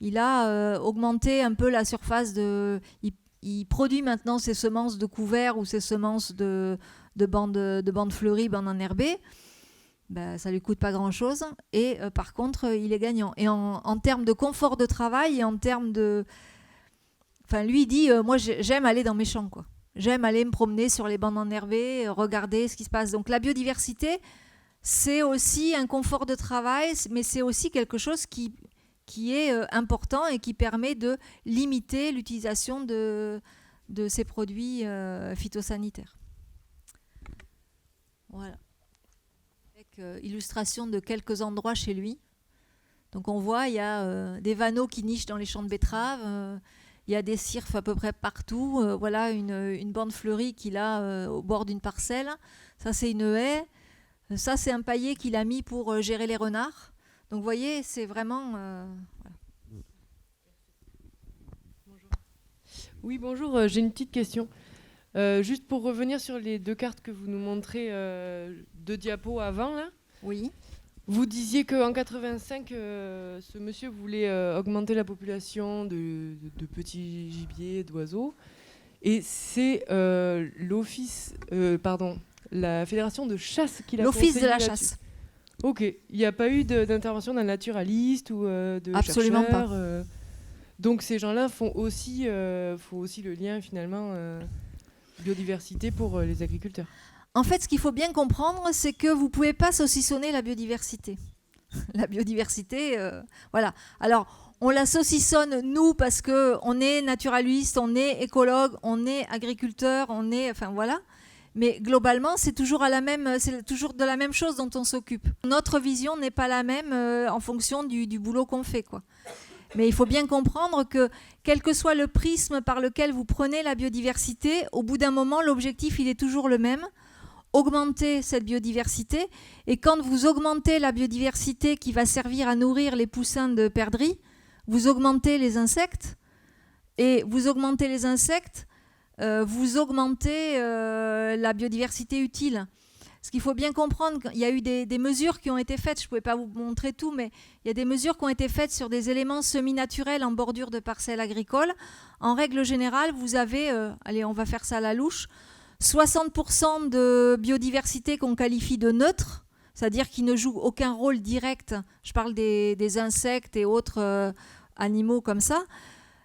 Il a augmenté un peu la surface il produit maintenant ses semences de couvert ou ses semences de bandes fleuries, bandes enherbées. ça ne lui coûte pas grand-chose. Et par contre, il est gagnant. Et en termes de confort de travail et en termes de... Enfin, lui, il dit, moi, j'aime aller dans mes champs, quoi. J'aime aller me promener sur les bandes enherbées, regarder ce qui se passe. Donc la biodiversité, c'est aussi un confort de travail, mais c'est aussi quelque chose qui est important et qui permet de limiter l'utilisation de ces produits phytosanitaires. Voilà. Avec illustration de quelques endroits chez lui. Donc on voit, il y a des vanneaux qui nichent dans les champs de betteraves, il y a des cirfes à peu près partout. Voilà une bande fleurie qu'il a au bord d'une parcelle. Ça, c'est une haie. Ça, c'est un paillet qu'il a mis pour gérer les renards. Donc vous voyez, c'est vraiment... voilà. Bonjour. Oui, bonjour, j'ai une petite question. Juste pour revenir sur les 2 cartes que vous nous montrez, 2 diapos avant, là. Oui. Vous disiez qu'en 85, ce monsieur voulait augmenter la population de petits gibiers, d'oiseaux. Et c'est la fédération de chasse qui l'a conseillé. L'office de la là-dessus. chasse. Ok. Il n'y a pas eu d'intervention d'un naturaliste ou de Absolument chercheur, pas. Donc ces gens-là font aussi le lien finalement biodiversité pour les agriculteurs. En fait, ce qu'il faut bien comprendre, c'est que vous ne pouvez pas saucissonner la biodiversité. La biodiversité, voilà. Alors, on la saucissonne, nous, parce qu'on est naturaliste, on est écologue, on est agriculteur, enfin voilà. Mais globalement, c'est toujours de la même chose dont on s'occupe. Notre vision n'est pas la même en fonction du boulot qu'on fait, quoi. Mais il faut bien comprendre que, quel que soit le prisme par lequel vous prenez la biodiversité, au bout d'un moment, l'objectif, il est toujours le même. Augmenter cette biodiversité. Et quand vous augmentez la biodiversité qui va servir à nourrir les poussins de perdrix, vous augmentez les insectes. Et vous augmentez les insectes, vous augmentez la biodiversité utile. Ce qu'il faut bien comprendre, il y a eu des mesures qui ont été faites, je ne pouvais pas vous montrer tout, mais il y a des mesures qui ont été faites sur des éléments semi-naturels en bordure de parcelles agricoles. En règle générale, vous avez, allez, on va faire ça à la louche, 60% de biodiversité qu'on qualifie de neutre, c'est-à-dire qui ne joue aucun rôle direct. Je parle des insectes et autres animaux comme ça.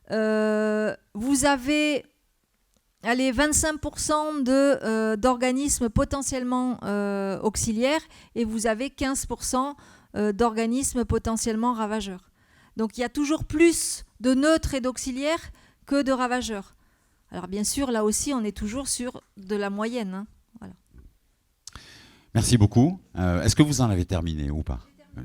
Vous avez 25% d'organismes potentiellement auxiliaires et vous avez 15% d'organismes potentiellement ravageurs. Donc il y a toujours plus de neutres et d'auxiliaires que de ravageurs. Alors bien sûr, là aussi, on est toujours sur de la moyenne. Hein. Voilà. Merci beaucoup. Est-ce que vous en avez terminé ou pas ?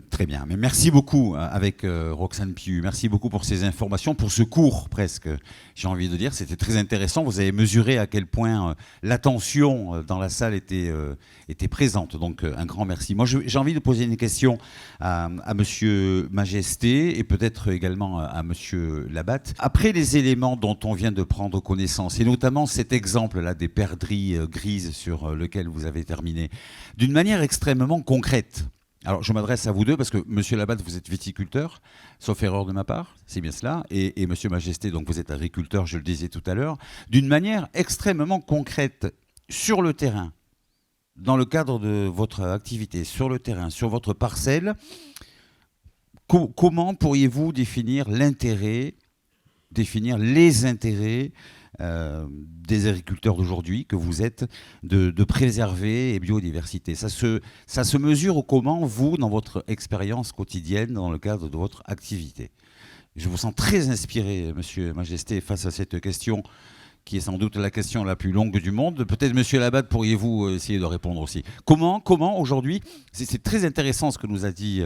Très bien. Mais merci beaucoup avec Roxane Piu. Merci beaucoup pour ces informations, pour ce cours presque. J'ai envie de dire, c'était très intéressant. Vous avez mesuré à quel point l'attention dans la salle était présente. Donc un grand merci. Moi, j'ai envie de poser une question à Monsieur Majesté et peut-être également à Monsieur Labatte. Après les éléments dont on vient de prendre connaissance, et notamment cet exemple-là des perdrix grises sur lequel vous avez terminé, d'une manière extrêmement concrète. Alors, je m'adresse à vous deux parce que, Monsieur Labatte, vous êtes viticulteur, sauf erreur de ma part, c'est bien cela, et Monsieur Majesté, donc vous êtes agriculteur, je le disais tout à l'heure, d'une manière extrêmement concrète, sur le terrain, dans le cadre de votre activité, sur le terrain, sur votre parcelle, comment pourriez-vous définir l'intérêt, définir les intérêts des agriculteurs d'aujourd'hui que vous êtes de préserver les biodiversités. Ça se mesure comment, vous, dans votre expérience quotidienne, dans le cadre de votre activité? Je vous sens très inspiré, Monsieur Majesté, face à cette question qui est sans doute la question la plus longue du monde. Peut-être, Monsieur Labatte, pourriez-vous essayer de répondre aussi. Comment aujourd'hui, c'est très intéressant ce que nous a dit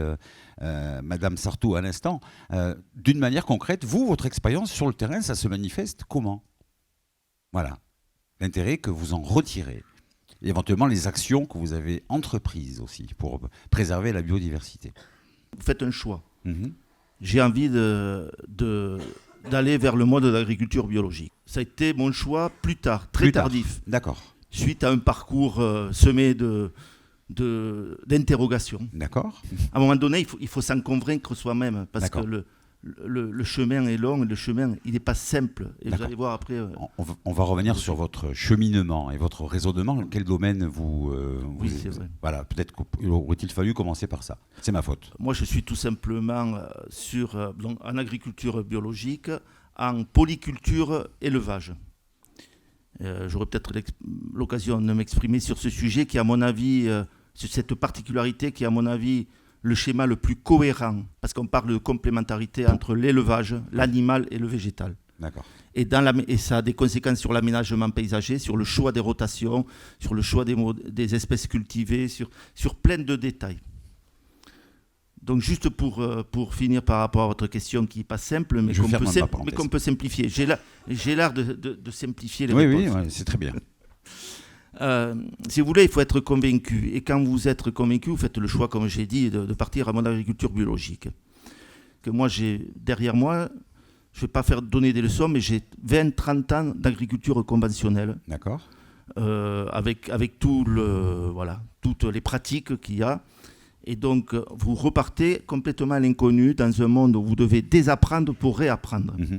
Madame Sartou à l'instant, d'une manière concrète, vous, votre expérience sur le terrain, ça se manifeste comment? Voilà, l'intérêt que vous en retirez, et éventuellement les actions que vous avez entreprises aussi pour préserver la biodiversité. Vous faites un choix. J'ai envie d'aller vers le mode de l'agriculture biologique. Ça a été mon choix plus tard, très tardif. D'accord. Suite à un parcours semé d'interrogations. D'accord. À un moment donné, il faut s'en convaincre soi-même, parce que le chemin est long, le chemin, il n'est pas simple. Et vous allez voir après... On va revenir sur votre cheminement et votre raisonnement. Dans quel domaine oui, c'est vrai. Voilà, peut-être aurait-il fallu commencer par ça. C'est ma faute. Moi, je suis tout simplement en agriculture biologique, en polyculture élevage. J'aurai peut-être l'occasion de m'exprimer sur ce sujet qui, à mon avis, sur cette particularité qui, à mon avis, le schéma le plus cohérent, parce qu'on parle de complémentarité entre l'élevage, l'animal et le végétal. D'accord. Et ça a des conséquences sur l'aménagement paysager, sur le choix des rotations, sur le choix des espèces cultivées, sur plein de détails. Donc juste pour finir par rapport à votre question qui n'est pas simple, mais qu'on peut simplifier. J'ai l'art de simplifier les réponses. Oui, c'est très bien. Si vous voulez, il faut être convaincu. Et quand vous êtes convaincu, vous faites le choix, comme j'ai dit, de partir à mon agriculture biologique. Que moi, j'ai derrière moi, je ne vais pas donner des leçons, mais j'ai 20-30 ans d'agriculture conventionnelle. D'accord. Avec toutes les pratiques qu'il y a. Et donc, vous repartez complètement à l'inconnu dans un monde où vous devez désapprendre pour réapprendre. Mmh.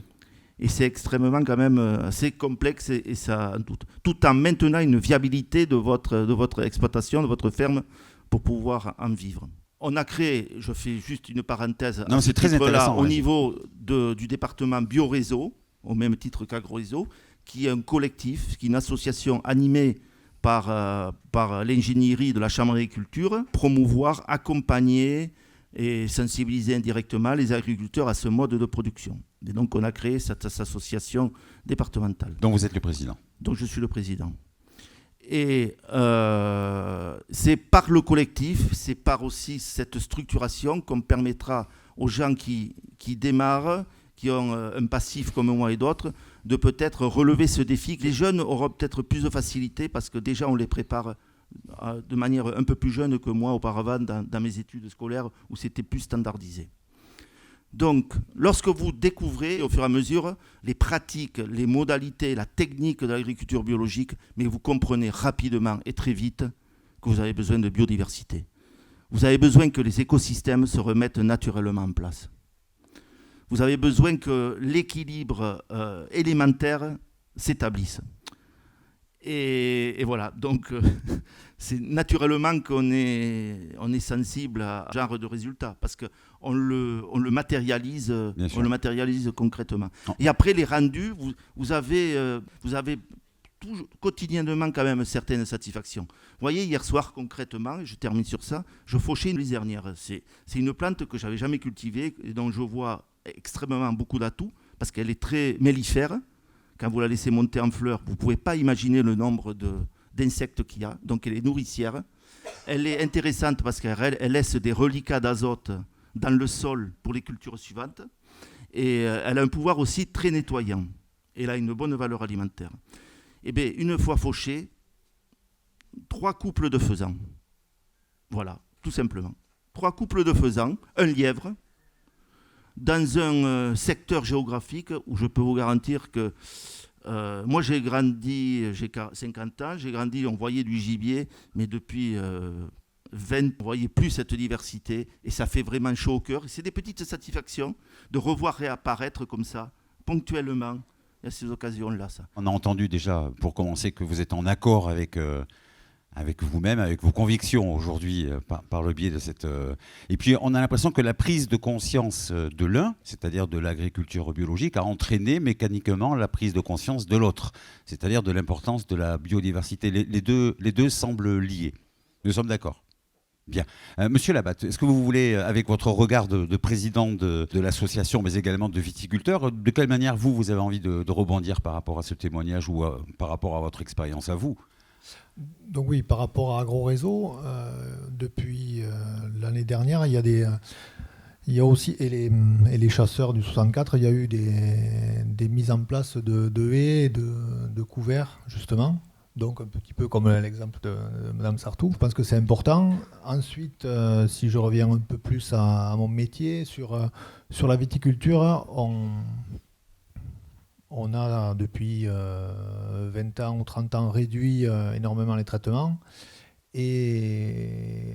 Et c'est extrêmement quand même assez complexe et ça, tout en maintenant une viabilité de votre exploitation, de votre ferme pour pouvoir en vivre. On a créé, je fais juste une parenthèse, non, c'est très intéressant, au niveau du département Bioréseau, au même titre qu'AgroRéseau, qui est un collectif, qui est une association animée par l'ingénierie de la Chambre d'agriculture, promouvoir, accompagner et sensibiliser indirectement les agriculteurs à ce mode de production. Et donc on a créé cette association départementale. Dont vous êtes le président. Donc je suis le président. Et c'est par le collectif, c'est par aussi cette structuration qu'on permettra aux gens qui démarrent, qui ont un passif comme moi et d'autres, de peut-être relever ce défi. Les jeunes auront peut-être plus de facilité parce que déjà on les prépare de manière un peu plus jeune que moi auparavant dans mes études scolaires où c'était plus standardisé. Donc, lorsque vous découvrez au fur et à mesure les pratiques, les modalités, la technique de l'agriculture biologique, mais vous comprenez rapidement et très vite que vous avez besoin de biodiversité. Vous avez besoin que les écosystèmes se remettent naturellement en place. Vous avez besoin que l'équilibre élémentaire s'établisse. Et voilà, donc c'est naturellement qu'on est sensible à ce genre de résultats parce qu'on le matérialise, concrètement. Non. Et après les rendus, vous avez quotidiennement quand même certaines satisfactions. Vous voyez, hier soir concrètement, et je termine sur ça, je fauchais une luzernière. C'est une plante que je n'avais jamais cultivée et dont je vois extrêmement beaucoup d'atouts parce qu'elle est très mellifère. Quand vous la laissez monter en fleurs, vous ne pouvez pas imaginer le nombre d'insectes qu'il y a. Donc elle est nourricière. Elle est intéressante parce qu'elle laisse des reliquats d'azote dans le sol pour les cultures suivantes. Et elle a un pouvoir aussi très nettoyant. Elle a une bonne valeur alimentaire. Et bien, une fois fauchée, 3 couples de faisans. Voilà, tout simplement. 3 couples de faisans, un lièvre, dans un secteur géographique où je peux vous garantir que moi j'ai grandi, j'ai 50 ans, j'ai grandi, on voyait du gibier, mais depuis 20, on ne voyait plus cette diversité et ça fait vraiment chaud au cœur. Et c'est des petites satisfactions de revoir réapparaître comme ça, ponctuellement, à ces occasions-là. Ça. On a entendu déjà, pour commencer, que vous êtes en accord avec vous-même, avec vos convictions aujourd'hui par le biais de cette... Et puis on a l'impression que la prise de conscience de l'un, c'est-à-dire de l'agriculture biologique, a entraîné mécaniquement la prise de conscience de l'autre, c'est-à-dire de l'importance de la biodiversité. Les deux semblent liés. Nous sommes d'accord. Bien. Monsieur Labatte, est-ce que vous voulez, avec votre regard de président de l'association, mais également de viticulteur, de quelle manière vous avez envie de rebondir par rapport à ce témoignage ou par rapport à votre expérience à vous ? Donc oui, par rapport à AgroRéseau, depuis l'année dernière, il y a aussi, et les chasseurs du 64, il y a eu des mises en place de haies et de couverts, justement. Donc un petit peu comme l'exemple de Mme Sartou. Je pense que c'est important. Ensuite, si je reviens un peu plus à mon métier, sur la viticulture, on a depuis 20 ans ou 30 ans réduit énormément les traitements et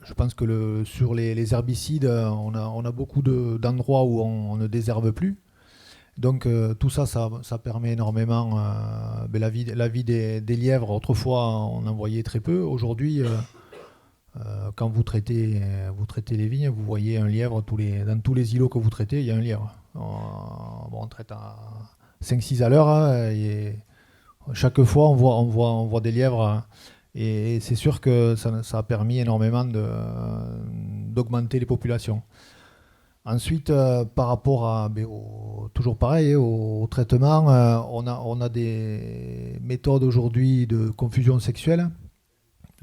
je pense que sur les herbicides, on a beaucoup d'endroits où on ne désherbe plus. Donc tout ça permet énormément la vie des lièvres. Autrefois, on en voyait très peu. Aujourd'hui, quand vous traitez les vignes, vous voyez un lièvre dans tous les îlots que vous traitez, il y a un lièvre. On traite à 5-6 à l'heure, hein, et chaque fois on voit des lièvres, et c'est sûr que ça a permis énormément d'augmenter les populations. Ensuite, par rapport toujours pareil, au traitement, on a des méthodes aujourd'hui de confusion sexuelle,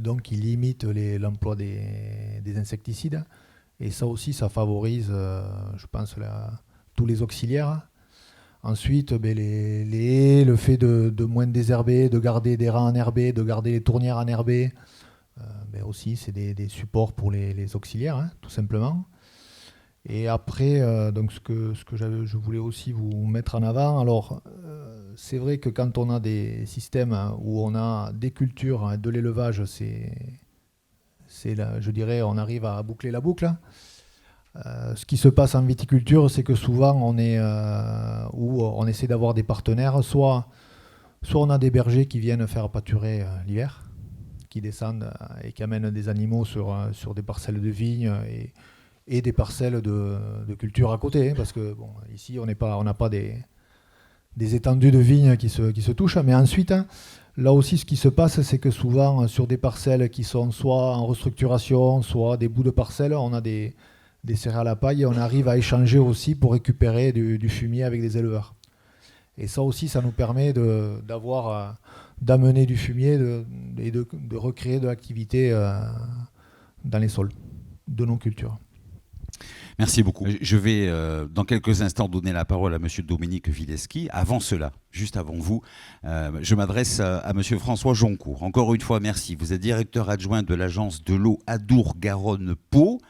donc qui limitent l'emploi des insecticides. Et ça aussi, ça favorise, je pense, tous les auxiliaires. Ensuite, les haies, le fait de moins désherber, de garder des rangs enherbés, de garder les tournières enherbées, aussi, c'est des supports pour les auxiliaires, hein, tout simplement. Et après, donc ce que je voulais aussi vous mettre en avant, alors c'est vrai que quand on a des systèmes où on a des cultures, de l'élevage, je dirais, on arrive à boucler la boucle. Ce qui se passe en viticulture, c'est que souvent on essaie d'avoir des partenaires, soit on a des bergers qui viennent faire pâturer l'hiver, qui descendent et qui amènent des animaux sur des parcelles de vignes et des parcelles de culture à côté, hein, parce que ici on n'a pas des étendues de vignes qui se touchent, mais ensuite, hein, là aussi ce qui se passe, c'est que souvent sur des parcelles qui sont soit en restructuration, soit des bouts de parcelles, on a des céréales à paille, et on arrive à échanger aussi pour récupérer du fumier avec des éleveurs. Et ça aussi, ça nous permet d'amener du fumier et de recréer de l'activité dans les sols de nos cultures. Merci beaucoup. Je vais dans quelques instants donner la parole à M. Dominique Wileski. Avant cela, juste avant vous, je m'adresse à M. François Joncourt. Encore une fois, merci. Vous êtes directeur adjoint de l'agence de l'eau Adour-Garonne-Pau.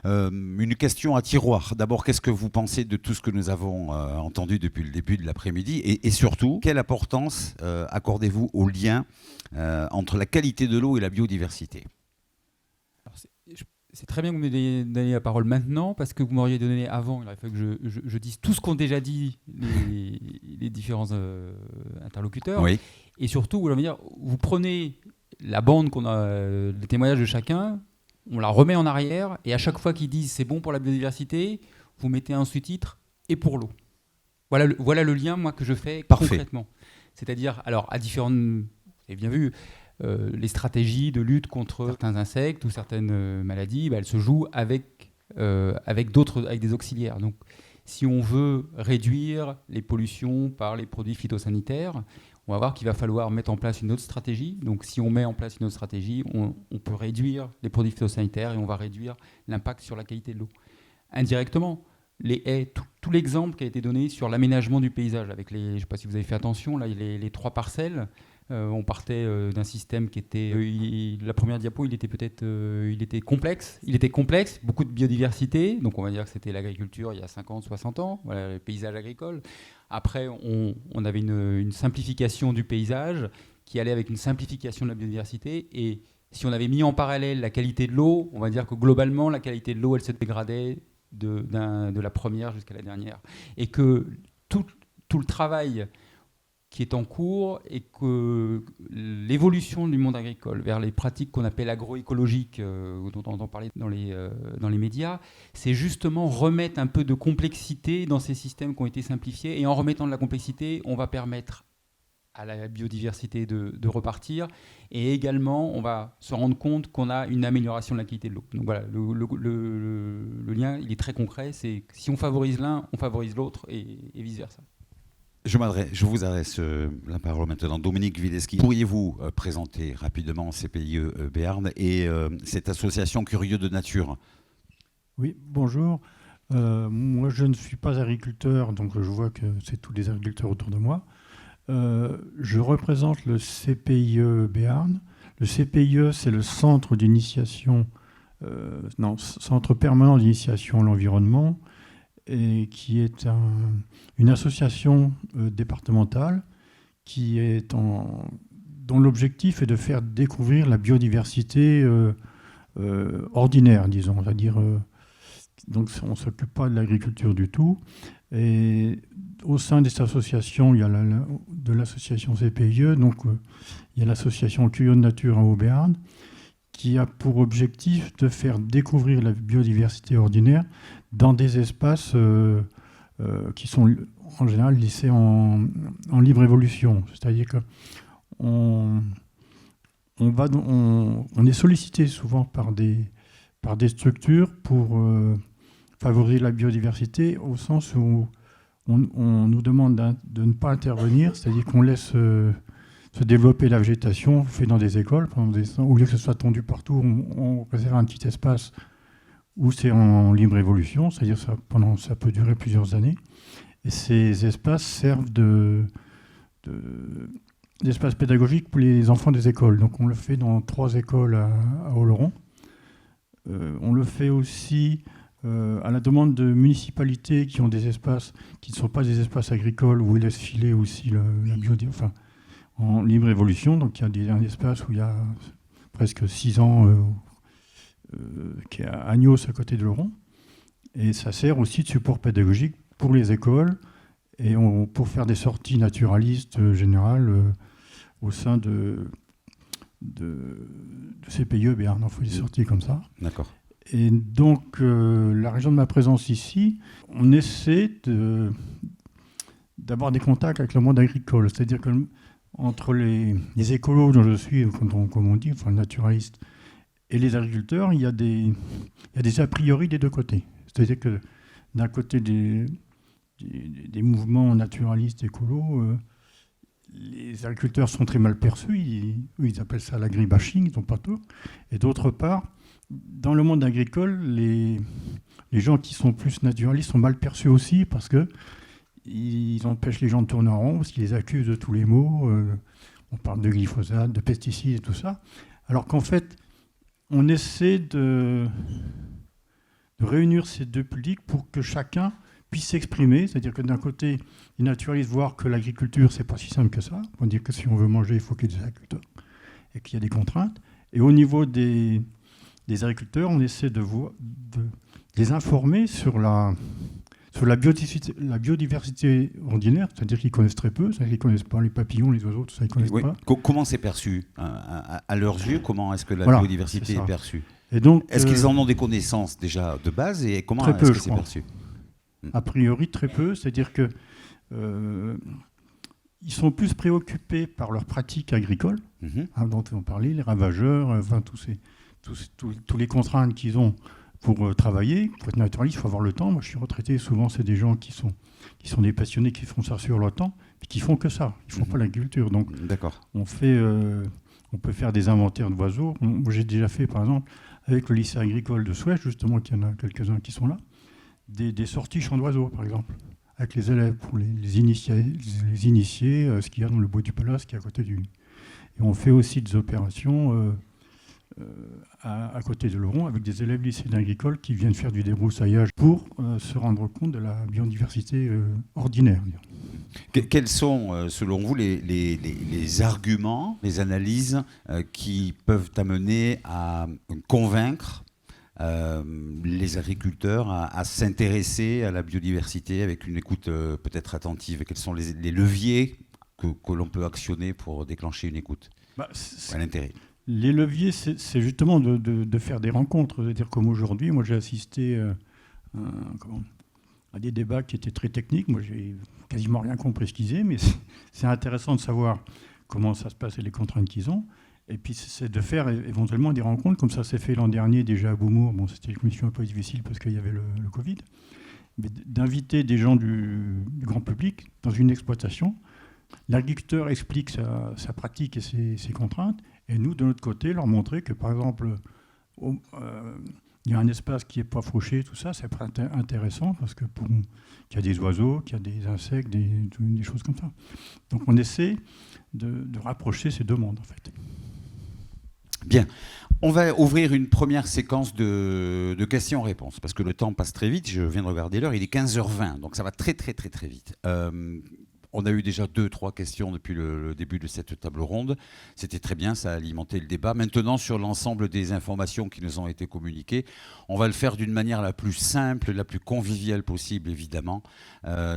Une question à tiroir. D'abord, qu'est-ce que vous pensez de tout ce que nous avons entendu depuis le début de l'après-midi, et surtout, quelle importance accordez-vous au lien entre la qualité de l'eau et la biodiversité ? Alors, c'est très bien que vous me donniez la parole maintenant, parce que vous m'auriez donné avant. Il aurait fallu que je dise tout ce qu'ont déjà dit les différents interlocuteurs. Oui. Et surtout, vous prenez la bande qu'on a, les témoignages de chacun, on la remet en arrière, et à chaque fois qu'ils disent c'est bon pour la biodiversité, vous mettez un sous-titre et pour l'eau. Voilà le lien, moi, que je fais concrètement. C'est-à-dire, alors, à différentes... Vous avez bien vu, les stratégies de lutte contre certains insectes ou certaines maladies, elles se jouent avec des auxiliaires. Donc, si on veut réduire les pollutions par les produits phytosanitaires, on va voir qu'il va falloir mettre en place une autre stratégie. Donc, si on met en place une autre stratégie, on peut réduire les produits phytosanitaires et on va réduire l'impact sur la qualité de l'eau. Indirectement, les haies, tout l'exemple qui a été donné sur l'aménagement du paysage, avec je ne sais pas si vous avez fait attention, là, les 3 parcelles. On partait d'un système qui était... la première diapo, il était complexe. Il était complexe, beaucoup de biodiversité. Donc on va dire que c'était l'agriculture il y a 50, 60 ans, voilà, le paysage agricole. Après, on avait une simplification du paysage qui allait avec une simplification de la biodiversité. Et si on avait mis en parallèle la qualité de l'eau, on va dire que globalement, la qualité de l'eau, elle se dégradait de la première jusqu'à la dernière. Et que tout le travail qui est en cours, et que l'évolution du monde agricole vers les pratiques qu'on appelle agroécologiques, dont on entend parler dans les médias, c'est justement remettre un peu de complexité dans ces systèmes qui ont été simplifiés. Et en remettant de la complexité, on va permettre à la biodiversité de repartir. Et également, on va se rendre compte qu'on a une amélioration de la qualité de l'eau. Donc voilà, le lien, il est très concret. C'est si on favorise l'un, on favorise l'autre, et vice-versa. Je vous adresse la parole maintenant. Dominique Wileski, pourriez-vous présenter rapidement CPIE Béarn et cette association Curieux de Nature ? Oui, bonjour. Moi, je ne suis pas agriculteur, donc je vois que c'est tous les agriculteurs autour de moi. Je représente le CPIE Béarn. Le CPIE, c'est le centre d'initiation, centre permanent d'initiation à l'environnement, et qui est une association départementale dont l'objectif est de faire découvrir la biodiversité ordinaire, disons, c'est-à-dire donc on ne s'occupe pas de l'agriculture du tout. Et au sein de cette association, il y a de l'association CPIE, donc il y a l'association Cuyons de Nature en Haut-Béarn, qui a pour objectif de faire découvrir la biodiversité ordinaire dans des espaces qui sont en général laissés en libre évolution. C'est-à-dire qu'on est sollicité souvent par des structures pour favoriser la biodiversité, au sens où on nous demande de ne pas intervenir, c'est-à-dire qu'on laisse se développer la végétation, fait dans des écoles, au lieu que ce soit tendu partout, on réserve un petit espace où c'est en libre évolution, c'est-à-dire ça peut durer plusieurs années. Et ces espaces servent d'espace pédagogique pour les enfants des écoles. Donc on le fait dans 3 écoles à Oloron. On le fait aussi à la demande de municipalités qui ont des espaces qui ne sont pas des espaces agricoles, où ils laissent filer aussi la biodiversité, en libre évolution. Donc il y a un espace où il y a presque 6 ans, qui est à Agnos, à côté de Oloron. Et ça sert aussi de support pédagogique pour les écoles et pour faire des sorties naturalistes générales au sein de CPIE Béarn. On fait des sorties comme ça. D'accord. Et donc, la raison de ma présence ici, on essaie d'avoir des contacts avec le monde agricole. C'est-à-dire qu'entre les écolos dont je suis, comme on dit, enfin naturalistes, et les agriculteurs, il y a des a priori des deux côtés. C'est-à-dire que d'un côté des mouvements naturalistes écolos, les agriculteurs sont très mal perçus, ils appellent ça l'agribashing, ils n'ont pas tort. Et d'autre part, dans le monde agricole, les gens qui sont plus naturalistes sont mal perçus aussi, parce qu'ils empêchent les gens de tourner en rond, parce qu'ils les accusent de tous les maux. On parle de glyphosate, de pesticides et tout ça. Alors qu'en fait, on essaie de réunir ces deux publics pour que chacun puisse s'exprimer. C'est-à-dire que d'un côté, les naturalistes voient que l'agriculture, c'est pas si simple que ça. On dit que si on veut manger, il faut qu'il y ait des agriculteurs et qu'il y a des contraintes. Et au niveau des agriculteurs, on essaie de les informer sur la biodiversité ordinaire, c'est-à-dire qu'ils connaissent très peu, c'est-à-dire qu'ils ne connaissent pas les papillons, les oiseaux, tout ça, ils ne connaissent pas. Comment c'est perçu à leurs yeux? Comment est-ce que la biodiversité est perçue? Et donc, est-ce qu'ils en ont des connaissances déjà de base, et comment est-ce que c'est perçu? A priori, très peu, c'est-à-dire que ils sont plus préoccupés par leurs pratiques agricoles, dont on parlait, les ravageurs, tous les contraintes qu'ils ont pour travailler. Pour être naturaliste, il faut avoir le temps. Moi, je suis retraité. Souvent, c'est des gens qui sont des passionnés, qui font ça sur leur temps, puis qui font que ça. Ils ne font pas l'agriculture. Donc, on peut faire des inventaires d'oiseaux. Moi, j'ai déjà fait, par exemple, avec le lycée agricole de Souèche, justement, qu'il y en a quelques-uns qui sont là, des sorties champs d'oiseaux, par exemple, avec les élèves pour les initier, ce qu'il y a dans le bois du Palace, qui est à côté du... Et on fait aussi des opérations à côté de Oloron, avec des élèves lycéens agricoles qui viennent faire du débroussaillage pour se rendre compte de la biodiversité ordinaire. Quels sont, selon vous, les arguments, les analyses qui peuvent amener à convaincre les agriculteurs à s'intéresser à la biodiversité avec une écoute peut-être attentive? Quels sont les leviers que l'on peut actionner pour déclencher une écoute à l'intérêt? Les leviers, c'est justement de faire des rencontres. C'est-à-dire comme aujourd'hui, moi j'ai assisté à des débats qui étaient très techniques. Moi j'ai quasiment rien compris ce qu'ils disaient, mais c'est intéressant de savoir comment ça se passe et les contraintes qu'ils ont. Et puis c'est de faire éventuellement des rencontres, comme ça s'est fait l'an dernier déjà à Beaumour. Bon, c'était une mission un peu difficile parce qu'il y avait le Covid. Mais d'inviter des gens du grand public dans une exploitation. L'agriculteur explique sa pratique et ses contraintes. Et nous, de notre côté, leur montrer que, par exemple, il y a un espace qui n'est pas fauché, tout ça, c'est intéressant parce que qu'il y a des oiseaux, qu'il y a des insectes, des choses comme ça. Donc on essaie de rapprocher ces deux mondes, en fait. Bien. On va ouvrir une première séquence de questions-réponses, parce que le temps passe très vite. Je viens de regarder l'heure, il est 15h20, donc ça va très, très, très, très vite. On a eu déjà 2-3 questions depuis le début de cette table ronde. C'était très bien, ça a alimenté le débat. Maintenant, sur l'ensemble des informations qui nous ont été communiquées, on va le faire d'une manière la plus simple, la plus conviviale possible, évidemment.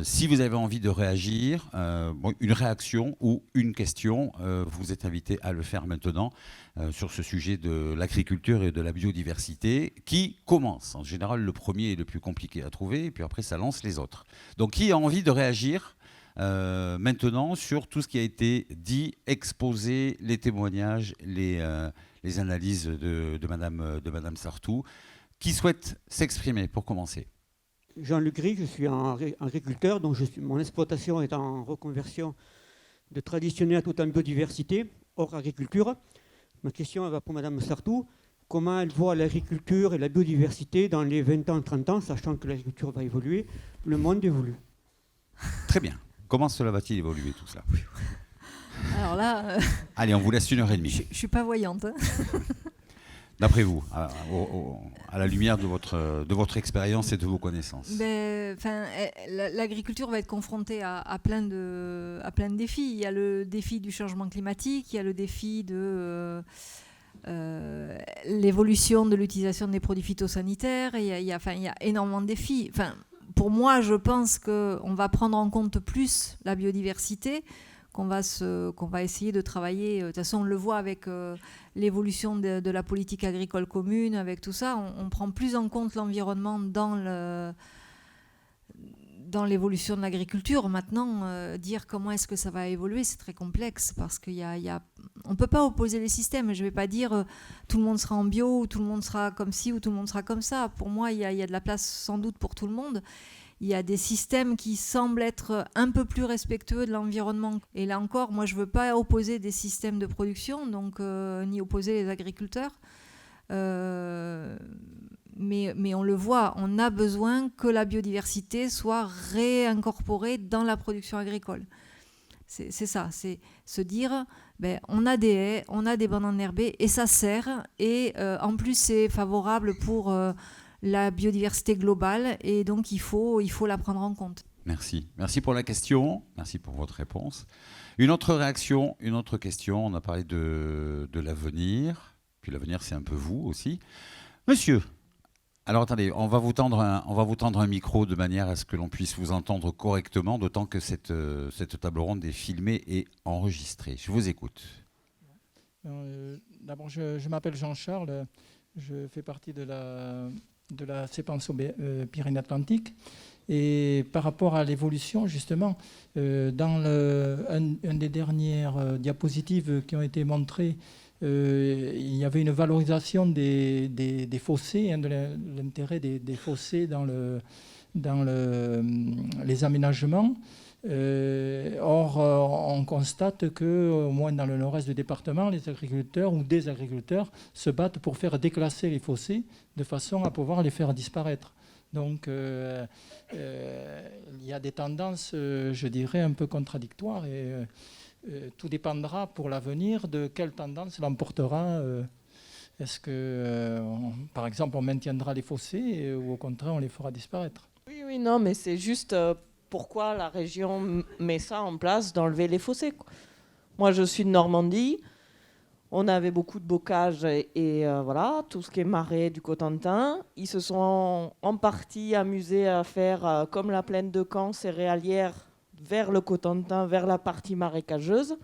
Si vous avez envie de réagir, une réaction ou une question, vous êtes invité à le faire maintenant sur ce sujet de l'agriculture et de la biodiversité, qui commence. En général, le premier est le plus compliqué à trouver, et puis après, ça lance les autres. Donc, qui a envie de réagir maintenant sur tout ce qui a été dit, exposé, les témoignages, les analyses de Madame Sartou? Qui souhaite s'exprimer pour commencer? Jean-Luc Gris, je suis agriculteur, donc mon exploitation est en reconversion de traditionnel à tout en biodiversité, hors agriculture. Ma question va pour Madame Sartou. Comment elle voit l'agriculture et la biodiversité dans les 20 ans, 30 ans, sachant que l'agriculture va évoluer, le monde évolue? Très bien. Comment cela va-t-il évoluer, tout cela? Alors là... Allez, on vous laisse 1h30. Je ne suis pas voyante. D'après vous, à la lumière de votre expérience et de vos connaissances. L'agriculture va être confrontée à plein de défis. Il y a le défi du changement climatique, il y a le défi de l'évolution de l'utilisation des produits phytosanitaires. Il y a énormément de défis. Pour moi, je pense qu'on va prendre en compte plus la biodiversité, qu'on va essayer de travailler. De toute façon, on le voit avec l'évolution de la politique agricole commune, avec tout ça. On prend plus en compte l'environnement dans l'évolution de l'agriculture. Maintenant, dire comment est-ce que ça va évoluer, c'est très complexe parce qu'on ne peut pas opposer les systèmes. Je ne vais pas dire tout le monde sera en bio, ou tout le monde sera comme ci, ou tout le monde sera comme ça. Pour moi, il y a de la place sans doute pour tout le monde. Il y a des systèmes qui semblent être un peu plus respectueux de l'environnement. Et là encore, moi, je ne veux pas opposer des systèmes de production, donc ni opposer les agriculteurs. Mais on le voit, on a besoin que la biodiversité soit réincorporée dans la production agricole. C'est ça, c'est se dire, on a des haies, on a des bandes enherbées, et ça sert. Et en plus, c'est favorable pour la biodiversité globale, et donc il faut la prendre en compte. Merci. Merci pour la question, merci pour votre réponse. Une autre réaction, une autre question, on a parlé de l'avenir, puis l'avenir c'est un peu vous aussi. Monsieur, alors attendez, on va vous tendre un micro de manière à ce que l'on puisse vous entendre correctement, d'autant que cette table ronde est filmée et enregistrée. Je vous écoute. D'abord, je m'appelle Jean-Charles, je fais partie de la CEPANSO Pyrénées-Atlantiques. Et par rapport à l'évolution, justement, dans une des dernières diapositives qui ont été montrées, il y avait une valorisation des fossés, de l'intérêt des fossés dans les aménagements. Or, on constate qu'au moins dans le nord-est du département, les agriculteurs ou des agriculteurs se battent pour faire déclasser les fossés de façon à pouvoir les faire disparaître. Donc, il y a des tendances, je dirais, un peu contradictoires et tout dépendra pour l'avenir de quelle tendance l'emportera. Est-ce que, par exemple, on maintiendra les fossés ou au contraire, on les fera disparaître? Oui, non, mais c'est juste pourquoi la région met ça en place d'enlever les fossés, quoi. Moi, je suis de Normandie. On avait beaucoup de bocage et voilà, tout ce qui est marais du Cotentin. Ils se sont en partie amusés à faire comme la plaine de Caen, céréalière, vers le Cotentin, vers la partie marécageuse.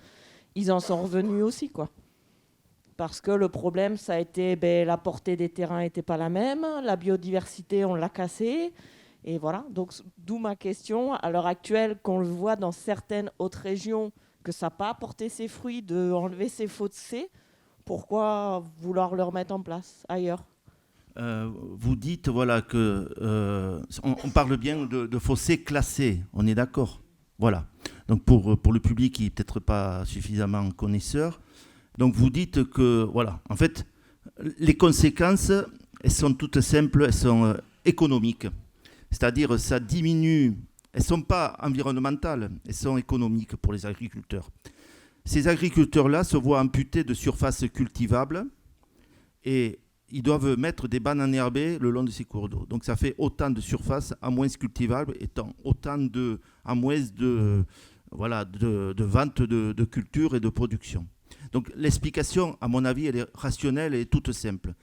Ils en sont revenus aussi, quoi. Parce que le problème, ça a été, la portée des terrains n'était pas la même, la biodiversité, on l'a cassée. Et voilà, donc d'où ma question, à l'heure actuelle, qu'on le voit dans certaines autres régions, que ça n'a pas apporté ses fruits d'enlever ces fossés, pourquoi vouloir le remettre en place ailleurs? Vous dites voilà, que on parle bien de fossés classés, on est d'accord? Voilà. Donc pour le public qui n'est peut-être pas suffisamment connaisseur, donc vous dites que, voilà, en fait, les conséquences, elles sont toutes simples, elles sont économiques. C'est-à-dire, ça diminue, elles ne sont pas environnementales, elles sont économiques pour les agriculteurs. Ces agriculteurs-là se voient amputés de surfaces cultivables et ils doivent mettre des bandes enherbées le long de ces cours d'eau. Donc ça fait autant de surfaces à moins cultivables, étant autant à moins voilà, de vente de culture et de production. Donc l'explication, à mon avis, elle est rationnelle et toute simple.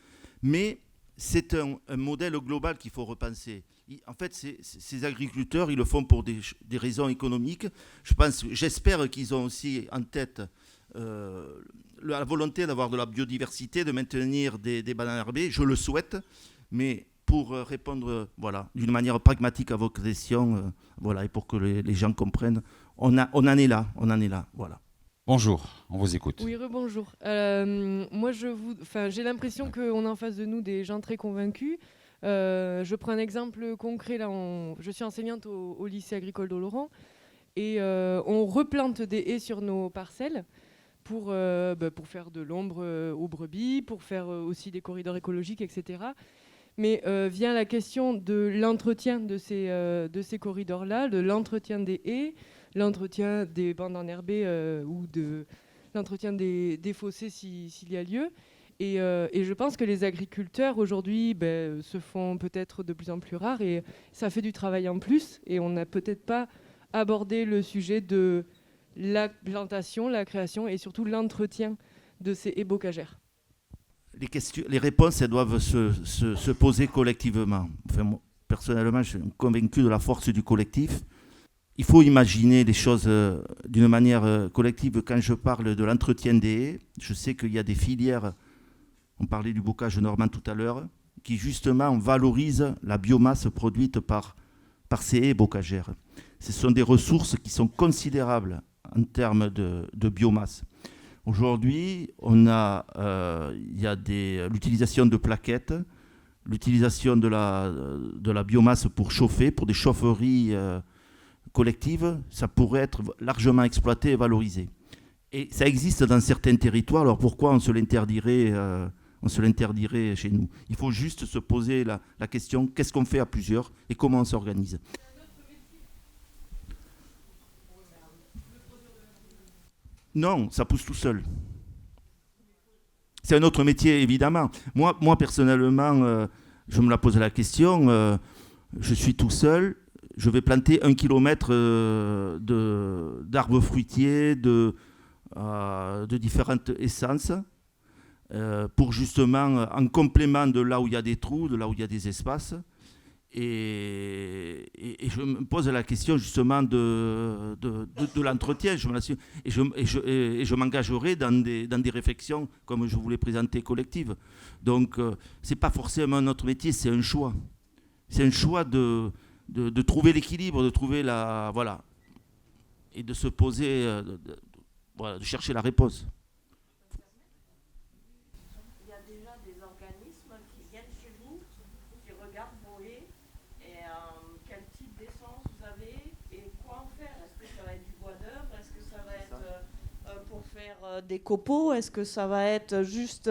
Mais c'est un modèle global qu'il faut repenser. En fait, ces agriculteurs, ils le font pour des raisons économiques. J'espère qu'ils ont aussi en tête la volonté d'avoir de la biodiversité, de maintenir des bananes herbées. Je le souhaite, mais pour répondre d'une manière pragmatique à vos questions, et pour que les gens comprennent, on en est là, voilà. Bonjour, on vous écoute. Oui, rebonjour. Moi, j'ai l'impression qu'on a en face de nous des gens très convaincus. Je prends un exemple concret. Là, je suis enseignante au lycée agricole d'Oloron et on replante des haies sur nos parcelles pour faire de l'ombre aux brebis, pour faire aussi des corridors écologiques, etc. Mais vient la question de l'entretien de ces corridors-là, de l'entretien des haies, l'entretien des bandes enherbées ou de l'entretien des fossés s'il y a lieu. Et je pense que les agriculteurs aujourd'hui se font peut-être de plus en plus rares et ça fait du travail en plus. Et on n'a peut-être pas abordé le sujet de la plantation, la création et surtout l'entretien de ces haies bocagères. Les réponses, elles doivent se poser collectivement. Enfin, moi, personnellement, je suis convaincu de la force du collectif. Il faut imaginer les choses d'une manière collective. Quand je parle de l'entretien des haies, je sais qu'il y a des filières, on parlait du bocage normand tout à l'heure, qui justement valorisent la biomasse produite par ces haies bocagères. Ce sont des ressources qui sont considérables en termes de biomasse. Aujourd'hui, il y a l'utilisation de plaquettes, l'utilisation de la biomasse pour chauffer, pour des chaufferies collectives. Ça pourrait être largement exploité et valorisé. Et ça existe dans certains territoires, alors pourquoi on se l'interdirait chez nous? Il faut juste se poser la question, qu'est-ce qu'on fait à plusieurs et comment on s'organise? Non, ça pousse tout seul. C'est un autre métier, évidemment. Moi personnellement, je me la pose la question. Je suis tout seul. Je vais planter 1 kilomètre d'arbres fruitiers, de différentes essences, pour justement, en complément de là où il y a des trous, de là où il y a des espaces. Et je me pose la question justement de l'entretien. Et je m'engagerai dans des réflexions, comme je vous l'ai présenté, collectives. Donc, ce n'est pas forcément notre métier, c'est un choix. C'est un choix de trouver l'équilibre, de trouver et de se poser, de chercher la réponse. Il y a déjà des organismes qui viennent chez vous, qui regardent vos haies et quel type d'essence vous avez et quoi en faire. Est-ce que ça va être du bois d'œuvre? Est-ce que ça va être pour faire des copeaux? Est-ce que ça va être juste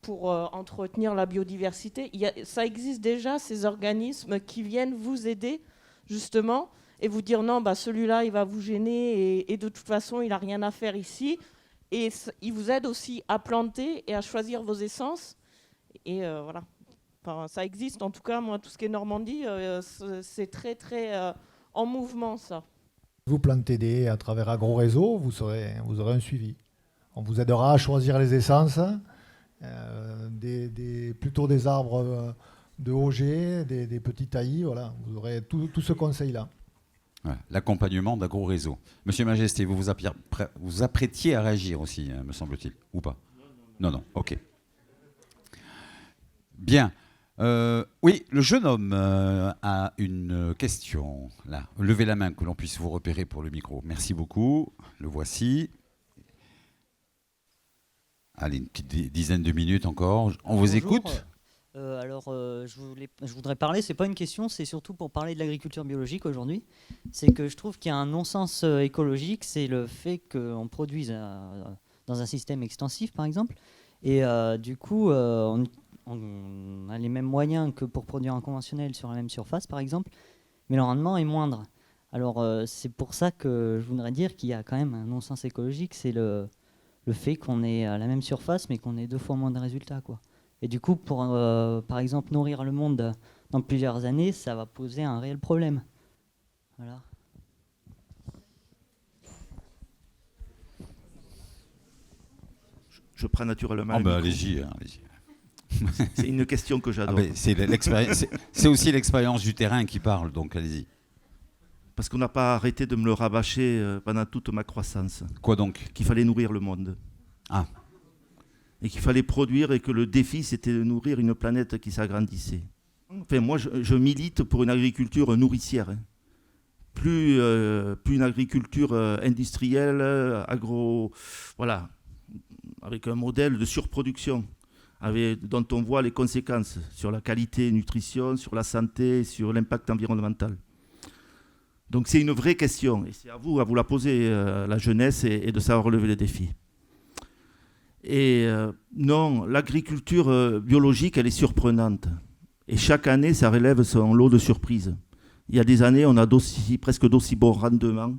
pour entretenir la biodiversité? Ça existe déjà, ces organismes qui viennent vous aider justement et vous dire non, celui-là il va vous gêner et de toute façon il n'a rien à faire ici. Et il vous aide aussi à planter et à choisir vos essences. Et voilà. Enfin, ça existe. En tout cas, moi, tout ce qui est Normandie, c'est très, très en mouvement, ça. Vous plantez des haies à travers AgroRéseau, vous aurez un suivi. On vous aidera à choisir les essences, plutôt des arbres de Auger, des petits taillis. Voilà. Vous aurez tout ce conseil-là. Ouais, l'accompagnement d'AgroRéseau. Monsieur Majesté, vous vous apprêtiez à réagir aussi, me semble-t-il, ou pas? Non, ok. Bien. Oui, le jeune homme a une question. Là, levez la main, que l'on puisse vous repérer pour le micro. Merci beaucoup. Le voici. Allez, une petite dizaine de minutes encore. On vous Bonjour. écoute. Je voudrais parler, c'est pas une question, c'est surtout pour parler de l'agriculture biologique aujourd'hui. C'est que je trouve qu'il y a un non-sens écologique, c'est le fait qu'on produise dans un système extensif, par exemple, et du coup, on a les mêmes moyens que pour produire en conventionnel sur la même surface, par exemple, mais le rendement est moindre. Alors, c'est pour ça que je voudrais dire qu'il y a quand même un non-sens écologique, c'est le fait qu'on ait à la même surface, mais qu'on ait 2 fois moins de résultats, quoi. Et du coup, pour, par exemple, nourrir le monde dans plusieurs années, ça va poser un réel problème. Voilà. Je prends naturellement. Ah bah allez-y, allez-y. C'est une question que j'adore. C'est aussi l'expérience du terrain qui parle, donc allez-y. Parce qu'on n'a pas arrêté de me le rabâcher pendant toute ma croissance. Quoi donc? Qu'il fallait nourrir le monde. Ah. Et qu'il fallait produire et que le défi, c'était de nourrir une planète qui s'agrandissait. Enfin, moi, je milite pour une agriculture nourricière. Hein. Plus une agriculture industrielle, voilà, avec un modèle de surproduction. Dont on voit les conséquences sur la qualité, nutrition, sur la santé, sur l'impact environnemental. Donc c'est une vraie question, et c'est à vous la poser, la jeunesse, et de savoir relever les défis. Et non, l'agriculture biologique, elle est surprenante. Et chaque année, ça relève son lot de surprises. Il y a des années, on a presque d'aussi bons rendements,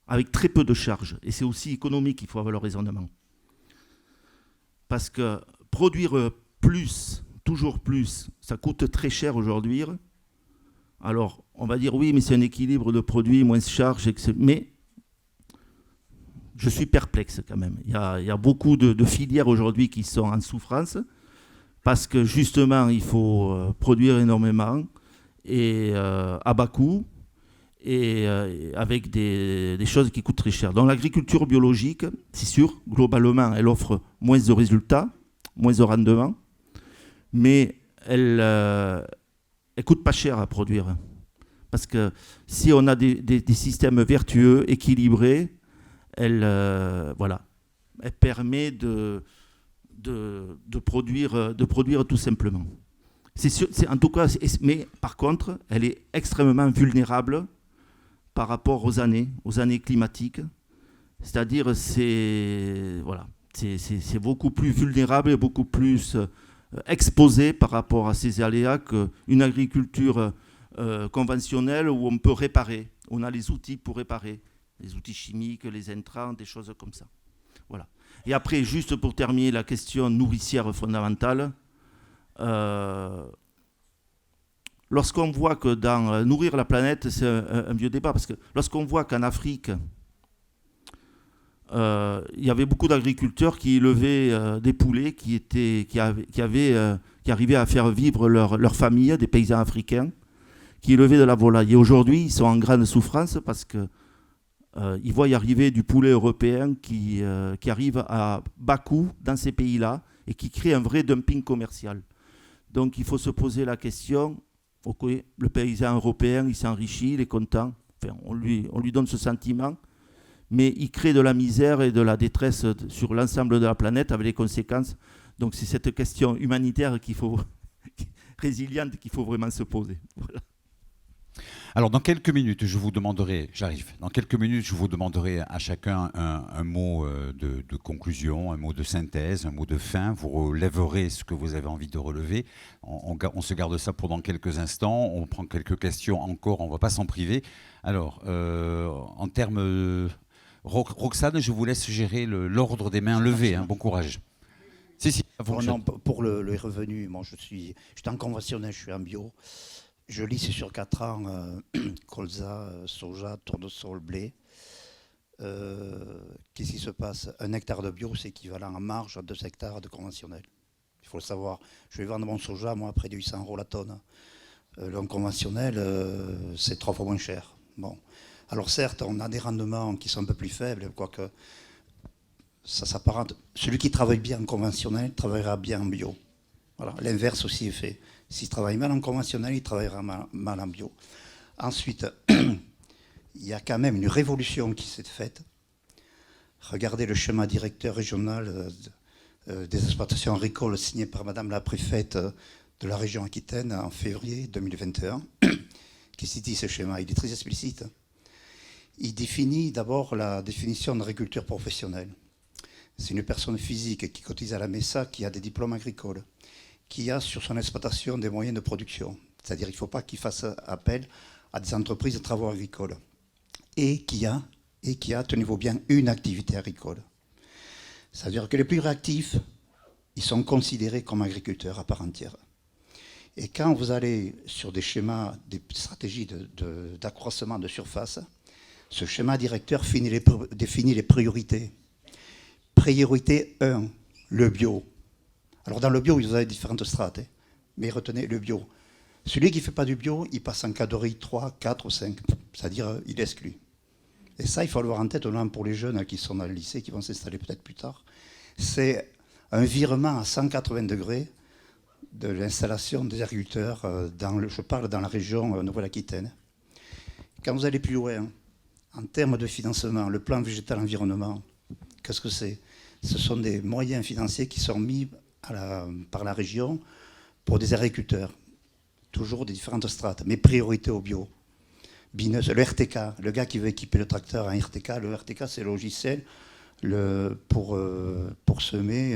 avec très peu de charges. Et c'est aussi économique, il faut avoir le raisonnement. Parce que produire plus, toujours plus, ça coûte très cher aujourd'hui. Alors, on va dire oui, mais c'est un équilibre de produits, moins de charges, etc. Mais je suis perplexe quand même. Il y a beaucoup de filières aujourd'hui qui sont en souffrance parce que justement, il faut produire énormément et à bas coût et avec des choses qui coûtent très cher. Dans l'agriculture biologique, c'est sûr, globalement, elle offre moins de résultats, moins de rendement, mais elle coûte pas cher à produire. Parce que si on a des systèmes vertueux, équilibrés, elle permet de produire tout simplement. En tout cas, mais par contre, elle est extrêmement vulnérable par rapport aux années climatiques. C'est-à-dire, c'est beaucoup plus vulnérable et beaucoup plus exposé par rapport à ces aléas qu'une agriculture conventionnelle où on peut réparer. On a les outils pour réparer, les outils chimiques, les intrants, des choses comme ça. Voilà. Et après, juste pour terminer la question nourricière fondamentale, lorsqu'on voit que dans nourrir la planète, c'est un vieux débat, parce que lorsqu'on voit qu'en Afrique, il y avait beaucoup d'agriculteurs qui élevaient des poulets qui arrivaient à faire vivre leur famille, des paysans africains, qui élevaient de la volaille. Et aujourd'hui, ils sont en grande souffrance parce qu'ils voient y arriver du poulet européen qui arrive à bas coût dans ces pays-là et qui crée un vrai dumping commercial. Donc il faut se poser la question, okay, le paysan européen, il s'enrichit, il est content, enfin, on lui donne ce sentiment, mais il crée de la misère et de la détresse sur l'ensemble de la planète avec les conséquences. Donc c'est cette question humanitaire résiliente qu'il faut vraiment se poser. Voilà. Alors, dans quelques minutes, je vous demanderai à chacun un mot de conclusion, un mot de synthèse, un mot de fin. Vous relèverez ce que vous avez envie de relever. On se garde ça pour dans quelques instants. On prend quelques questions encore, on ne va pas s'en priver. Alors, en termes... Roxane, je vous laisse gérer l'ordre des mains levées. Hein. Bon courage. Si, non, pour le revenu, moi, je suis en conventionnel, je suis en bio. Je lisse sur 4 ans colza, soja, tournesol, blé. Qu'est-ce qui se passe? 1 hectare de bio, c'est équivalent en marge à 2 hectares de conventionnel. Il faut le savoir. Je vais vendre mon soja, moi, à près de 800 € la tonne. Le conventionnel, c'est 3 fois moins cher. Bon. Alors certes, on a des rendements qui sont un peu plus faibles, quoique ça s'apparente. Celui qui travaille bien en conventionnel travaillera bien en bio. Voilà. L'inverse aussi est fait. S'il travaille mal en conventionnel, il travaillera mal en bio. Ensuite, il y a quand même une révolution qui s'est faite. Regardez le schéma directeur régional des exploitations agricoles signé par Madame la préfète de la région Aquitaine en février 2021. Qu'est-ce qu'il dit ce schéma? Il est très explicite. Il définit d'abord la définition d'agriculture professionnelle. C'est une personne physique qui cotise à la MESA, qui a des diplômes agricoles, qui a sur son exploitation des moyens de production. C'est-à-dire qu'il ne faut pas qu'il fasse appel à des entreprises de travaux agricoles. Et qui a, tenez-vous bien, une activité agricole. C'est-à-dire que les plus réactifs, ils sont considérés comme agriculteurs à part entière. Et quand vous allez sur des schémas, des stratégies d'accroissement de surface, ce schéma directeur définit les priorités. Priorité 1, le bio. Alors dans le bio, vous avez différentes strates, hein, mais retenez le bio. Celui qui ne fait pas du bio, il passe en catégorie 3, 4 ou 5, c'est-à-dire il est exclu. Et ça, il faut l'avoir en tête, pour les jeunes qui sont dans le lycée, qui vont s'installer peut-être plus tard. C'est un virement à 180 degrés de l'installation des agriculteurs, je parle dans la région Nouvelle-Aquitaine. Quand vous allez plus loin, en termes de financement, le plan végétal environnement, qu'est-ce que c'est? Ce sont des moyens financiers qui sont mis par la région pour des agriculteurs, toujours des différentes strates, mais priorité au bio. Bineuse, le RTK, le gars qui veut équiper le tracteur en RTK, le RTK c'est le logiciel pour semer,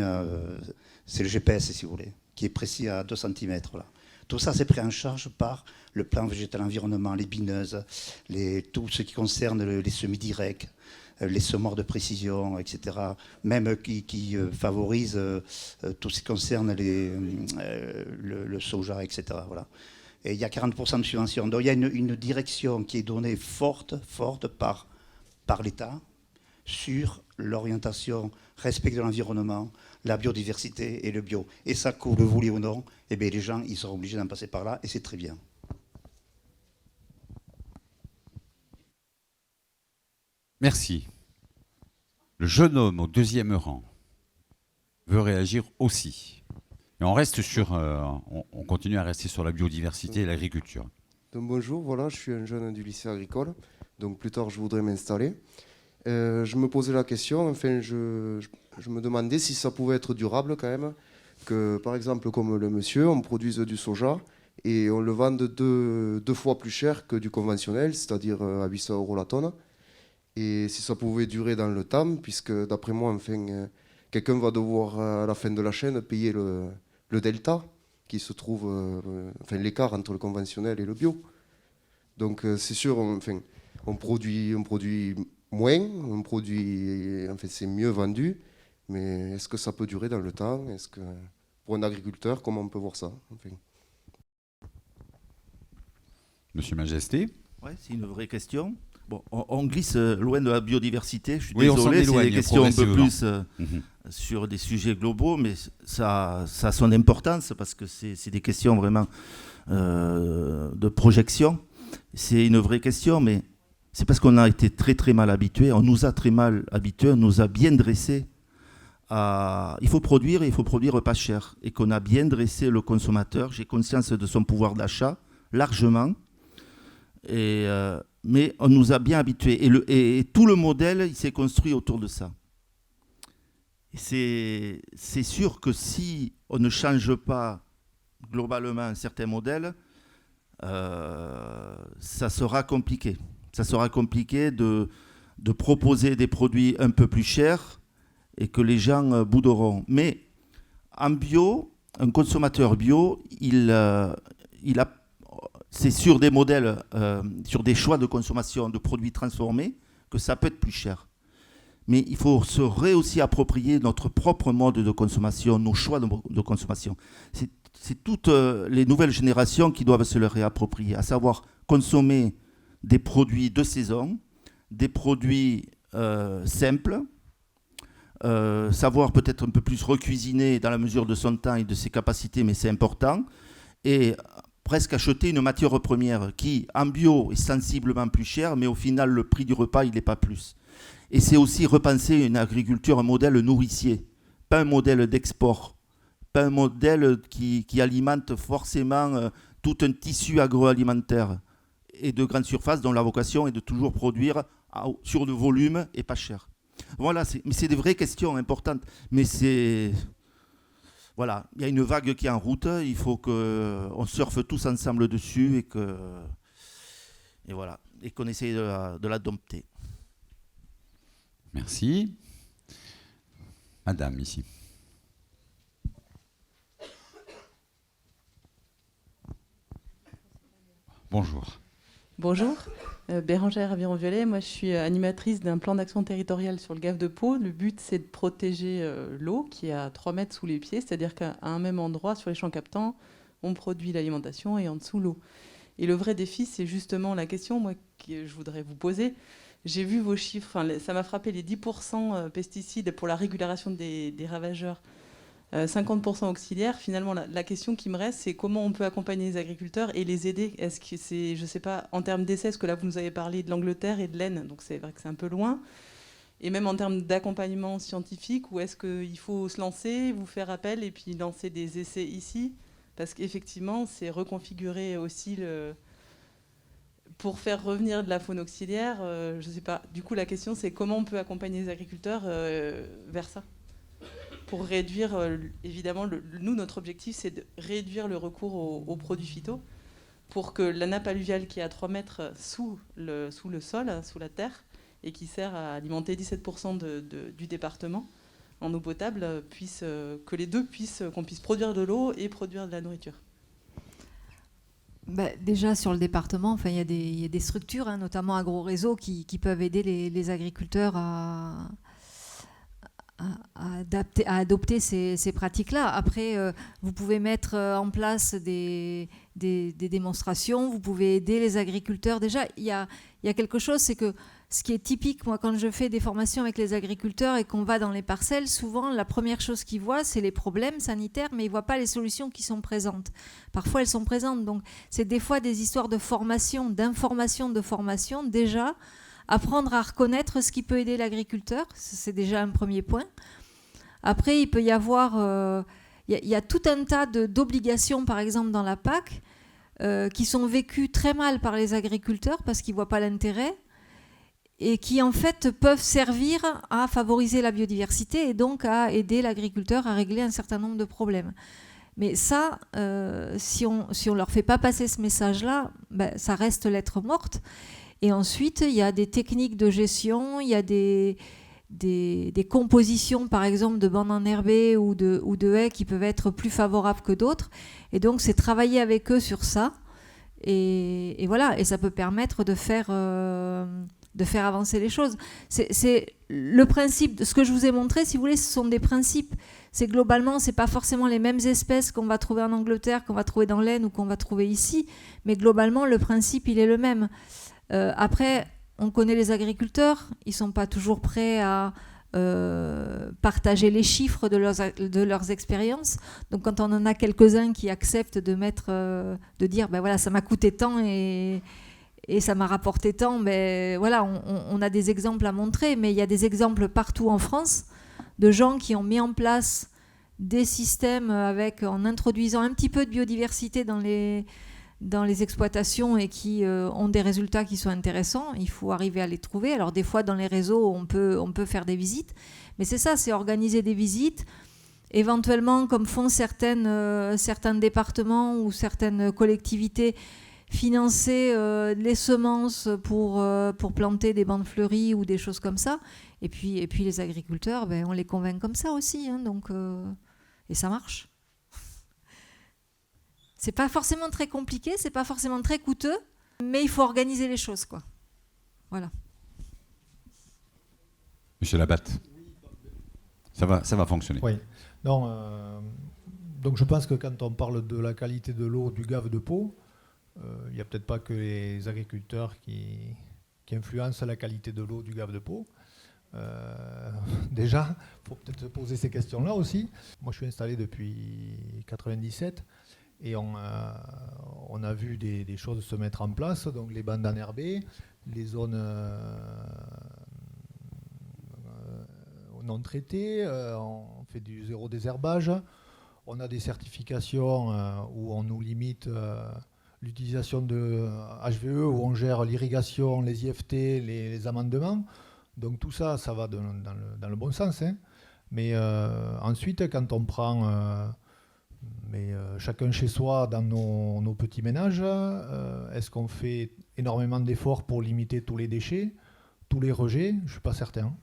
c'est le GPS si vous voulez, qui est précis à 2 cm. Là. Tout ça c'est pris en charge par le plan végétal environnement, les bineuses, tout ce qui concerne les semis directs, les semoirs de précision, etc. Même qui favorise tout ce qui concerne le soja, etc. Voilà. Et il y a 40% de subventions. Donc il y a une direction qui est donnée forte par l'État sur l'orientation, respect de l'environnement, la biodiversité et le bio. Et ça, que vous le vouliez ou non, eh bien, les gens ils seront obligés d'en passer par là et c'est très bien. Merci. Le jeune homme au 2e rang veut réagir aussi. Et on continue à rester sur la biodiversité et l'agriculture. Donc bonjour, voilà, je suis un jeune du lycée agricole, donc plus tard je voudrais m'installer. Je me posais la question, enfin je me demandais si ça pouvait être durable quand même, que par exemple comme le monsieur, on produise du soja et on le vende deux fois plus cher que du conventionnel, c'est-à-dire à 800 € la tonne. Et si ça pouvait durer dans le temps, puisque d'après moi, enfin, quelqu'un va devoir à la fin de la chaîne payer le delta qui se trouve, enfin l'écart entre le conventionnel et le bio. Donc c'est sûr, enfin, on produit moins, enfin, c'est mieux vendu, mais est-ce que ça peut durer dans le temps? Est-ce que pour un agriculteur, comment on peut voir ça? Enfin. Monsieur Majesté. Ouais, c'est une vraie question. Bon, on glisse loin de la biodiversité, je suis oui, désolé, c'est des questions un peu plus sur des sujets globaux, mais ça a son importance parce que c'est des questions vraiment de projection. C'est une vraie question, mais c'est parce qu'on a été très très mal habitués, on nous a très mal habitués, on nous a bien dressés à... Il faut produire et il faut produire pas cher, et qu'on a bien dressé le consommateur, j'ai conscience de son pouvoir d'achat, largement, mais on nous a bien habitués. Et tout le modèle, il s'est construit autour de ça. C'est sûr que si on ne change pas globalement un certain modèle, ça sera compliqué. Ça sera compliqué de proposer des produits un peu plus chers et que les gens bouderont. Mais en bio, un consommateur bio, c'est sur des modèles, sur des choix de consommation de produits transformés que ça peut être plus cher. Mais il faut se aussi approprier notre propre mode de consommation, nos choix de consommation. C'est toutes les nouvelles générations qui doivent se le réapproprier, à savoir consommer des produits de saison, des produits simples, savoir peut-être un peu plus recuisiner dans la mesure de son temps et de ses capacités, mais c'est important, et presque acheter une matière première qui, en bio, est sensiblement plus chère, mais au final, le prix du repas, il n'est pas plus. Et c'est aussi repenser une agriculture, un modèle nourricier, pas un modèle d'export, pas un modèle qui alimente forcément tout un tissu agroalimentaire et de grande surface dont la vocation est de toujours produire sur le volume et pas cher. Voilà, mais c'est des vraies questions importantes, mais c'est... Voilà, il y a une vague qui est en route, il faut qu'on surfe tous ensemble dessus et voilà, et qu'on essaye de la dompter. Merci. Madame, ici. Bonjour. Bonjour, Bérangère Aviron-Violet. Moi, je suis animatrice d'un plan d'action territorial sur le Gave de Pau. Le but, c'est de protéger l'eau qui est à 3 mètres sous les pieds, c'est-à-dire qu'à un même endroit, sur les champs captants, on produit l'alimentation et en dessous l'eau. Et le vrai défi, c'est justement la question que je voudrais vous poser. J'ai vu vos chiffres, ça m'a frappé, les 10% pesticides pour la régulation des ravageurs, 50% auxiliaires. Finalement, la question qui me reste, c'est comment on peut accompagner les agriculteurs et les aider. Est-ce que c'est, je ne sais pas, en termes d'essais, parce que là, vous nous avez parlé de l'Angleterre et de l'Aisne, donc c'est vrai que c'est un peu loin. Et même en termes d'accompagnement scientifique, où est-ce qu'il faut se lancer, vous faire appel et puis lancer des essais ici? Parce qu'effectivement, c'est reconfigurer aussi pour faire revenir de la faune auxiliaire. Je ne sais pas. Du coup, la question, c'est comment on peut accompagner les agriculteurs vers ça? Pour réduire, évidemment, nous, notre objectif, c'est de réduire le recours aux produits phyto pour que la nappe alluviale qui est à 3 mètres sous le sol, sous la terre, et qui sert à alimenter 17% du département en eau potable, que les deux qu'on puisse produire de l'eau et produire de la nourriture. Déjà sur le département, il y a des structures, notamment AgroRéseau, qui peuvent aider les agriculteurs à adopter ces pratiques-là. Après, vous pouvez mettre en place des démonstrations, vous pouvez aider les agriculteurs. Déjà, il y a quelque chose, c'est que ce qui est typique, moi, quand je fais des formations avec les agriculteurs et qu'on va dans les parcelles, souvent, la première chose qu'ils voient, c'est les problèmes sanitaires, mais ils ne voient pas les solutions qui sont présentes. Parfois, elles sont présentes. Donc, c'est des fois des histoires de formation, d'information, de formation. Déjà, apprendre à reconnaître ce qui peut aider l'agriculteur, c'est déjà un premier point. Après, il peut y avoir... Il y a tout un tas d'obligations, par exemple, dans la PAC, qui sont vécues très mal par les agriculteurs parce qu'ils ne voient pas l'intérêt, et qui en fait peuvent servir à favoriser la biodiversité et donc à aider l'agriculteur à régler un certain nombre de problèmes. Mais ça, si on leur fait pas passer ce message-là, ça reste lettre morte. Et ensuite, il y a des techniques de gestion, il y a des compositions, par exemple, de bandes enherbées ou de haies qui peuvent être plus favorables que d'autres. Et donc, c'est travailler avec eux sur ça. Et voilà, et ça peut permettre de faire avancer les choses. C'est le principe de ce que je vous ai montré, si vous voulez, ce sont des principes. C'est globalement, c'est pas forcément les mêmes espèces qu'on va trouver en Angleterre, qu'on va trouver dans l'Aisne ou qu'on va trouver ici, mais globalement, le principe, il est le même. Après, on connaît les agriculteurs, ils sont pas toujours prêts à partager les chiffres de leurs expériences. Donc, quand on en a quelques-uns qui acceptent de dire, voilà, ça m'a coûté tant et ça m'a rapporté tant, voilà, on a des exemples à montrer, mais il y a des exemples partout en France de gens qui ont mis en place des systèmes en introduisant un petit peu de biodiversité dans les exploitations et qui ont des résultats qui sont intéressants. Il faut arriver à les trouver. Alors des fois, dans les réseaux, on peut faire des visites, mais c'est ça, c'est organiser des visites. Éventuellement, comme font certains départements ou certaines collectivités, financer les semences pour planter des bandes fleuries ou des choses comme ça. Et puis les agriculteurs, on les convainc comme ça aussi. Et ça marche. C'est pas forcément très compliqué, c'est pas forcément très coûteux, mais il faut organiser les choses, quoi. Voilà. Monsieur Labatte, ça va fonctionner. Oui. Non, donc je pense que quand on parle de la qualité de l'eau du Gave de Pau, il n'y a peut-être pas que les agriculteurs qui influencent la qualité de l'eau du Gave de Pau. Déjà, il faut peut-être se poser ces questions-là aussi. Moi, je suis installé depuis 1997 et on a vu des choses se mettre en place, donc les bandes enherbées, les zones non traitées, on fait du zéro désherbage, on a des certifications où on nous limite l'utilisation de HVE, où on gère l'irrigation, les IFT, les amendements. Donc tout ça, ça va dans le bon sens. Hein. Mais ensuite, quand on prend chacun chez soi dans nos petits ménages, est-ce qu'on fait énormément d'efforts pour limiter tous les déchets, tous les rejets? Je ne suis pas certain.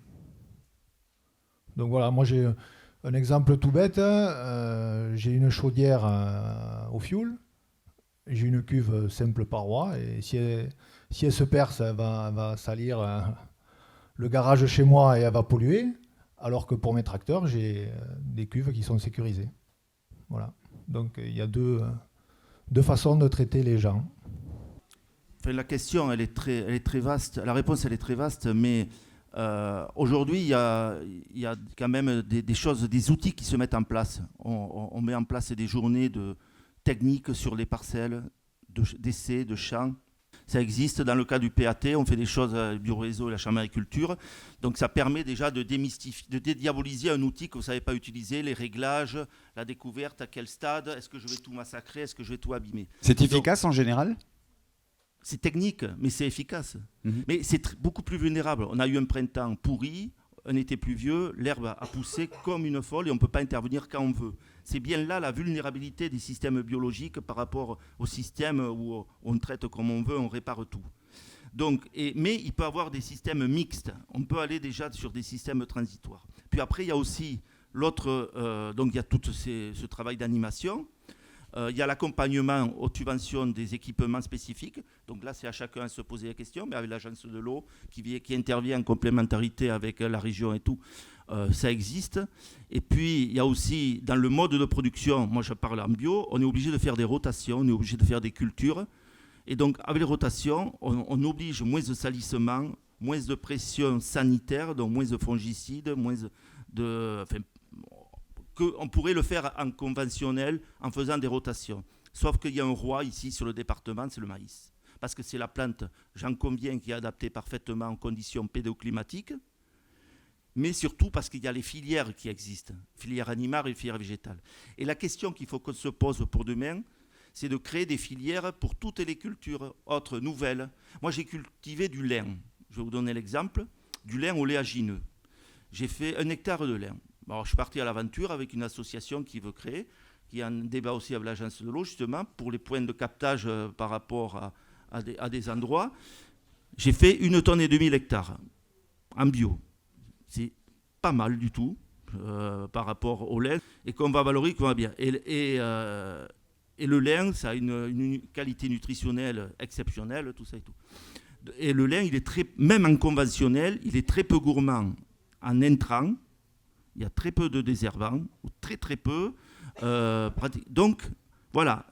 Donc voilà, moi j'ai un exemple tout bête. J'ai une chaudière au fioul. J'ai une cuve simple paroi. Et si elle se perce, elle va salir le garage chez moi et elle va polluer. Alors que pour mes tracteurs, j'ai des cuves qui sont sécurisées. Voilà. Donc il y a deux façons de traiter les gens. Enfin, la question, elle est très vaste. La réponse, elle est très vaste, mais aujourd'hui, il y a quand même des choses, des outils qui se mettent en place. On met en place des journées de techniques sur les parcelles, d'essais, de champs. Ça existe dans le cas du PAT, on fait des choses avec Bioréseau et la Chambre d'agriculture. Donc ça permet déjà de démystifier, de dédiaboliser un outil que vous ne savez pas utiliser, les réglages, la découverte, à quel stade, est-ce que je vais tout massacrer, est-ce que je vais tout abîmer. C'est efficace en général ? C'est technique, mais c'est efficace. Mais c'est beaucoup plus vulnérable. On a eu un printemps pourri, un été pluvieux, l'herbe a poussé comme une folle et on ne peut pas intervenir quand on veut. C'est bien là la vulnérabilité des systèmes biologiques par rapport au système où on traite comme on veut, on répare tout. Donc, mais il peut y avoir des systèmes mixtes. On peut aller déjà sur des systèmes transitoires. Puis après, il y a aussi l'autre... donc il y a tout ce travail d'animation. Il y a l'accompagnement aux subventions des équipements spécifiques. Donc là, c'est à chacun de se poser la question, mais avec l'agence de l'eau qui intervient en complémentarité avec la région et tout, ça existe. Et puis, il y a aussi, dans le mode de production, moi je parle en bio, on est obligé de faire des rotations, on est obligé de faire des cultures. Et donc, avec les rotations, on oblige moins de salissement, moins de pression sanitaire, donc moins de fongicides, moins de... Enfin, qu'on pourrait le faire en conventionnel en faisant des rotations. Sauf qu'il y a un roi ici sur le département, c'est le maïs. Parce que c'est la plante, j'en conviens, qui est adaptée parfaitement en conditions pédoclimatiques, mais surtout parce qu'il y a les filières qui existent, filières animales et filières végétales. Et la question qu'il faut qu'on se pose pour demain, c'est de créer des filières pour toutes les cultures autres, nouvelles. Moi, j'ai cultivé du lin. Je vais vous donner l'exemple, du lin oléagineux. J'ai fait 1 hectare de lin. Alors, je suis parti à l'aventure avec une association qui veut créer, qui a un débat aussi avec l'agence de l'eau, justement, pour les points de captage par rapport à des endroits. J'ai fait 1,5 tonne l'hectare en bio. C'est pas mal du tout par rapport au lin et qu'on va valoriser, qu'on va bien. Et le lin, ça a une qualité nutritionnelle exceptionnelle, tout ça et tout. Et le lin, il est même en conventionnel, il est très peu gourmand en intrants. Il y a très peu de désherbants, ou très peu. Donc, voilà,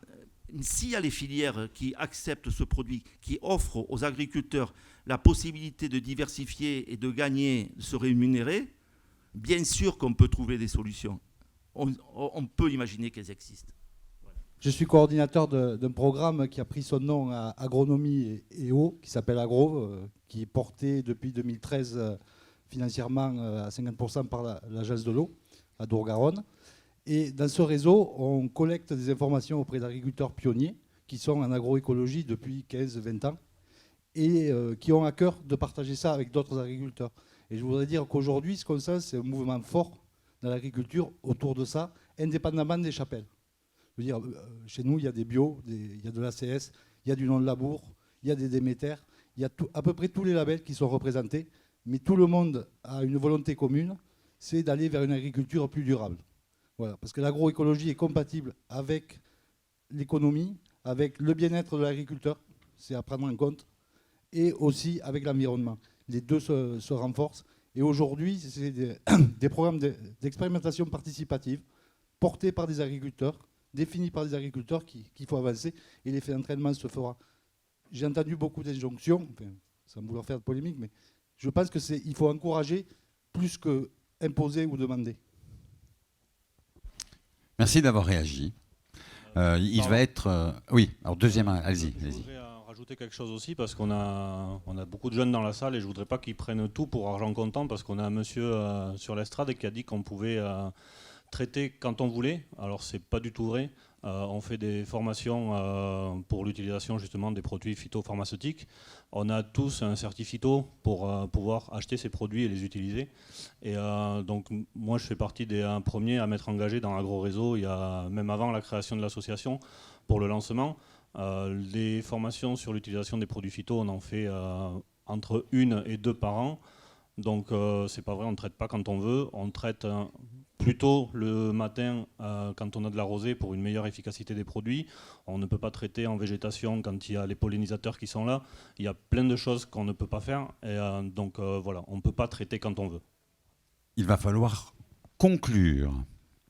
s'il y a les filières qui acceptent ce produit, qui offrent aux agriculteurs la possibilité de diversifier et de gagner, de se rémunérer, bien sûr qu'on peut trouver des solutions. On peut imaginer qu'elles existent. Je suis coordinateur d'un programme qui a pris son nom à Agronomie et Eau, qui s'appelle Agro, qui est porté depuis 2013 financièrement à 50% par l'agence de l'eau à Dour-Garonne. Et dans ce réseau, on collecte des informations auprès d'agriculteurs pionniers qui sont en agroécologie depuis 15-20 ans et qui ont à cœur de partager ça avec d'autres agriculteurs. Et je voudrais dire qu'aujourd'hui, ce qu'on sent, c'est un mouvement fort dans l'agriculture autour de ça, indépendamment des chapelles. Je veux dire, chez nous, il y a des bio, il y a de l'ACS, il y a du non-labour, il y a des Déméter, il y a à peu près tous les labels qui sont représentés. Mais tout le monde a une volonté commune, c'est d'aller vers une agriculture plus durable. Voilà, parce que l'agroécologie est compatible avec l'économie, avec le bien-être de l'agriculteur, c'est à prendre en compte, et aussi avec l'environnement. Les deux se renforcent. Et aujourd'hui, c'est des programmes d'expérimentation participative portés par des agriculteurs, définis par des agriculteurs qu'il faut avancer, et l'effet d'entraînement se fera. J'ai entendu beaucoup d'injonctions, enfin, sans vouloir faire de polémique, mais je pense qu'il faut encourager plus que imposer ou demander. Merci d'avoir réagi. Il va être... oui, alors deuxième, allez-y. Je voudrais rajouter quelque chose aussi, parce qu'on a beaucoup de jeunes dans la salle et je ne voudrais pas qu'ils prennent tout pour argent comptant, parce qu'on a un monsieur sur l'estrade qui a dit qu'on pouvait traiter quand on voulait. Alors, ce n'est pas du tout vrai. On fait des formations pour l'utilisation justement des produits phytopharmaceutiques. On a tous un certificat pour pouvoir acheter ces produits et les utiliser. Et donc moi je fais partie des premiers à m'être engagé dans l'agro-réseau, même avant la création de l'association, pour le lancement. Les formations sur l'utilisation des produits phyto, on en fait entre 1 et 2 par an. Donc c'est pas vrai, on ne traite pas quand on veut, on traite plutôt le matin quand on a de la rosée pour une meilleure efficacité des produits. On ne peut pas traiter en végétation quand il y a les pollinisateurs qui sont là. Il y a plein de choses qu'on ne peut pas faire. Et donc voilà, on ne peut pas traiter quand on veut. Il va falloir conclure.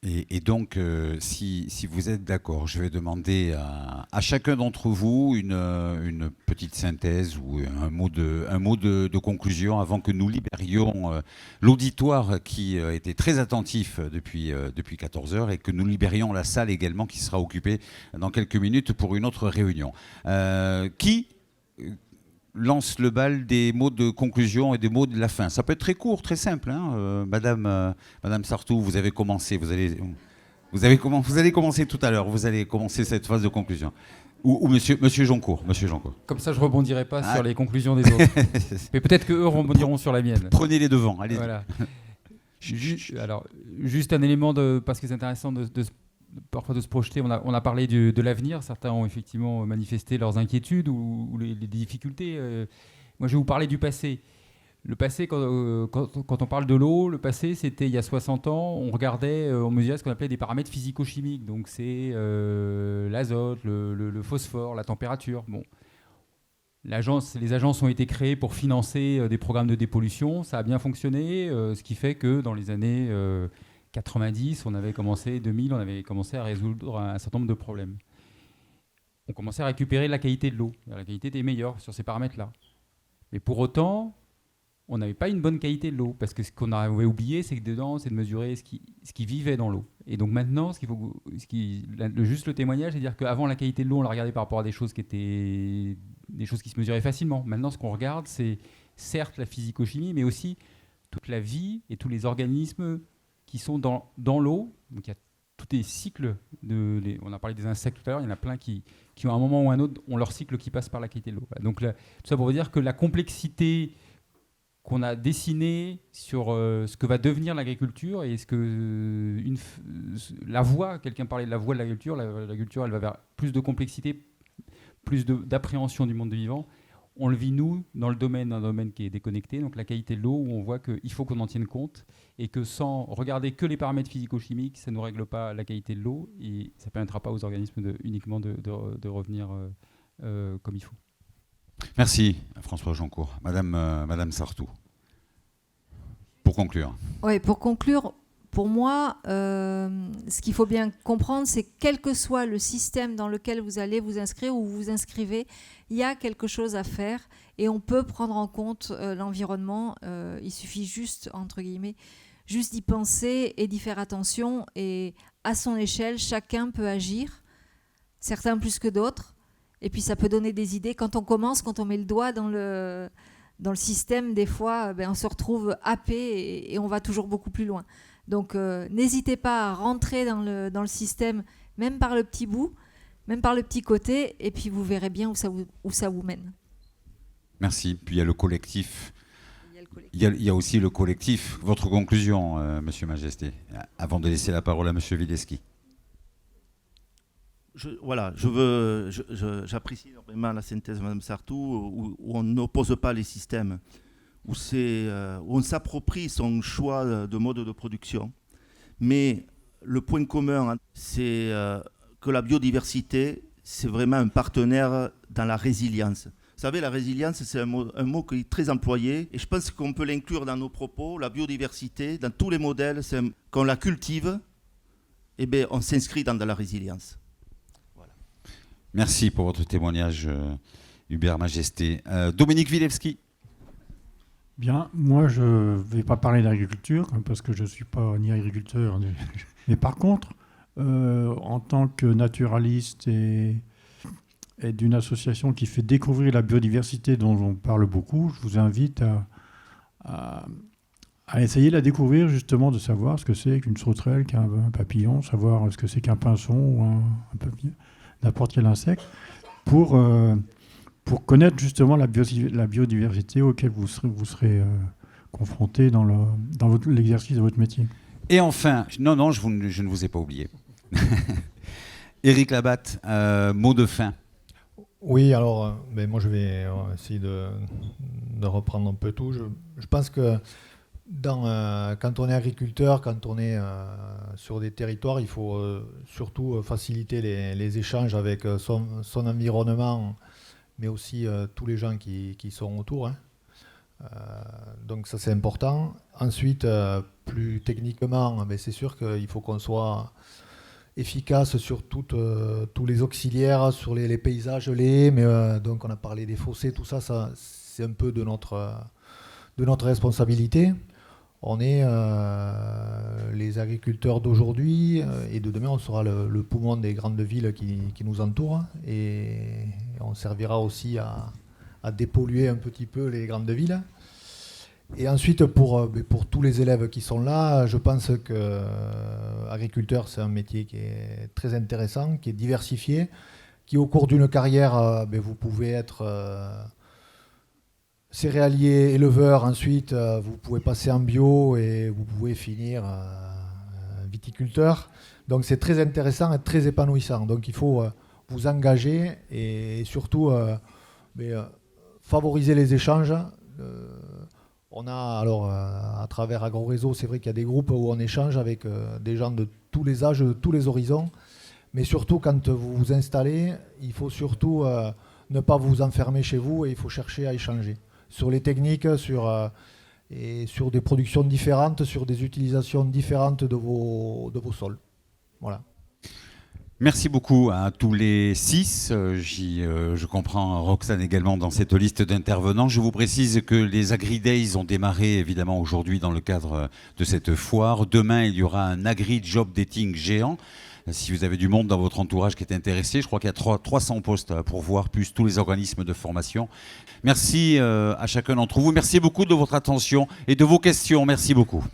Et donc, si vous êtes d'accord, je vais demander à chacun d'entre vous une petite synthèse ou un mot de conclusion avant que nous libérions l'auditoire qui était très attentif depuis 14 heures et que nous libérions la salle également qui sera occupée dans quelques minutes pour une autre réunion. Qui lance le bal des mots de conclusion et des mots de la fin? Ça peut être très court, très simple. Hein. Madame Sartou, vous avez commencé. Vous allez commencer tout à l'heure. Vous allez commencer cette phase de conclusion. Ou Monsieur Joncourt. Comme ça, je rebondirai pas sur les conclusions des autres. Mais peut-être qu'eux rebondiront sur la mienne. Prenez les devants. Allez. Voilà. Alors, juste un élément parce que c'est intéressant parfois de se projeter. On a parlé de l'avenir. Certains ont effectivement manifesté leurs inquiétudes ou les difficultés. Moi, je vais vous parler du passé. Le passé, quand on parle de l'eau, le passé, c'était il y a 60 ans. On regardait, on mesurait ce qu'on appelait des paramètres physico-chimiques. Donc, c'est l'azote, le phosphore, la température. Bon. Les agences ont été créées pour financer des programmes de dépollution. Ça a bien fonctionné, ce qui fait que dans les années 90, 2000, on avait commencé à résoudre un certain nombre de problèmes. On commençait à récupérer la qualité de l'eau. La qualité était meilleure sur ces paramètres-là. Mais pour autant, on n'avait pas une bonne qualité de l'eau. Parce que ce qu'on avait oublié, c'est que dedans, c'est de mesurer ce qui vivait dans l'eau. Et donc maintenant, juste le témoignage, c'est de dire qu'avant, la qualité de l'eau, on la regardait par rapport à des choses qui se mesuraient facilement. Maintenant, ce qu'on regarde, c'est certes la physico-chimie, mais aussi toute la vie et tous les organismes qui sont dans l'eau. Donc il y a tous les cycles. On a parlé des insectes tout à l'heure, il y en a plein qui ont un moment ou un autre, ont leur cycle qui passe par la qualité de l'eau. Donc tout ça pour vous dire que la complexité qu'on a dessinée sur ce que va devenir l'agriculture et la voie, quelqu'un parlait de la voie de l'agriculture, l'agriculture elle va vers plus de complexité, plus d'appréhension du monde vivant. On le vit, nous, dans un domaine qui est déconnecté, donc la qualité de l'eau, où on voit qu'il faut qu'on en tienne compte et que sans regarder que les paramètres physico-chimiques, ça ne nous règle pas la qualité de l'eau et ça ne permettra pas aux organismes uniquement de revenir comme il faut. Merci, François Joncourt. Madame Sartou, pour conclure. Oui, pour conclure, pour moi, ce qu'il faut bien comprendre, c'est que quel que soit le système dans lequel vous allez vous inscrire ou vous inscrivez, il y a quelque chose à faire et on peut prendre en compte l'environnement. Il suffit juste, entre guillemets, juste d'y penser et d'y faire attention. Et à son échelle, chacun peut agir, certains plus que d'autres. Et puis ça peut donner des idées. Quand on met le doigt dans le système, des fois, on se retrouve happé et on va toujours beaucoup plus loin. Donc n'hésitez pas à rentrer dans le système, même par le petit bout, même par le petit côté, et puis vous verrez bien où ça vous mène. Merci. Puis il y a le collectif. Il y a aussi le collectif. Votre conclusion, Monsieur Majesté, avant de laisser la parole à Monsieur Wileski. J'apprécie énormément la synthèse de Mme Sartou, où on n'oppose pas les systèmes, où on s'approprie son choix de mode de production. Mais le point commun, c'est que la biodiversité, c'est vraiment un partenaire dans la résilience. Vous savez, la résilience, c'est un mot qui est très employé, et je pense qu'on peut l'inclure dans nos propos. La biodiversité, dans tous les modèles, quand on la cultive, on s'inscrit dans de la résilience. Merci pour votre témoignage, Hubert Majesté. Dominique Wilewski. Bien, moi je ne vais pas parler d'agriculture parce que je ne suis pas ni agriculteur. Mais par contre, en tant que naturaliste et d'une association qui fait découvrir la biodiversité dont on parle beaucoup, je vous invite à essayer de la découvrir, justement, de savoir ce que c'est qu'une sauterelle, qu'un papillon, savoir ce que c'est qu'un pinson ou un papillon, n'importe quel insecte, pour connaître justement la biodiversité auquel vous serez confronté dans l'exercice de votre métier. Et enfin, je ne vous ai pas oublié. Éric Labatte, mot de fin. Oui, alors, moi je vais essayer de reprendre un peu tout. Je pense que quand on est agriculteur, quand on est sur des territoires, il faut surtout faciliter les échanges avec son environnement, mais aussi tous les gens qui sont autour. Donc ça c'est important. Ensuite, plus techniquement, c'est sûr qu'il faut qu'on soit efficace sur tous les auxiliaires, sur les paysages, mais donc on a parlé des fossés, tout ça, c'est un peu de notre responsabilité. On est les agriculteurs d'aujourd'hui et de demain, on sera le poumon des grandes villes qui nous entourent et on servira aussi à dépolluer un petit peu les grandes villes. Et ensuite, pour tous les élèves qui sont là, je pense que agriculteur, c'est un métier qui est très intéressant, qui est diversifié, qui au cours d'une carrière, vous pouvez être céréalier, éleveur, ensuite vous pouvez passer en bio et vous pouvez finir viticulteur. Donc c'est très intéressant et très épanouissant. Donc il faut vous engager et surtout favoriser les échanges. On a alors à travers AgroRéseau, c'est vrai qu'il y a des groupes où on échange avec des gens de tous les âges, de tous les horizons. Mais surtout quand vous vous installez, il faut surtout ne pas vous enfermer chez vous et il faut chercher à échanger sur les techniques, et sur des productions différentes, sur des utilisations différentes de vos sols. Voilà. Merci beaucoup à tous les 6. Je comprends Roxane également dans cette liste d'intervenants. Je vous précise que les Agri-Days ont démarré évidemment aujourd'hui dans le cadre de cette foire. Demain, il y aura un Agri-Job Dating géant. Si vous avez du monde dans votre entourage qui est intéressé, je crois qu'il y a 300 postes à pourvoir, plus tous les organismes de formation. Merci à chacun d'entre vous. Merci beaucoup de votre attention et de vos questions. Merci beaucoup.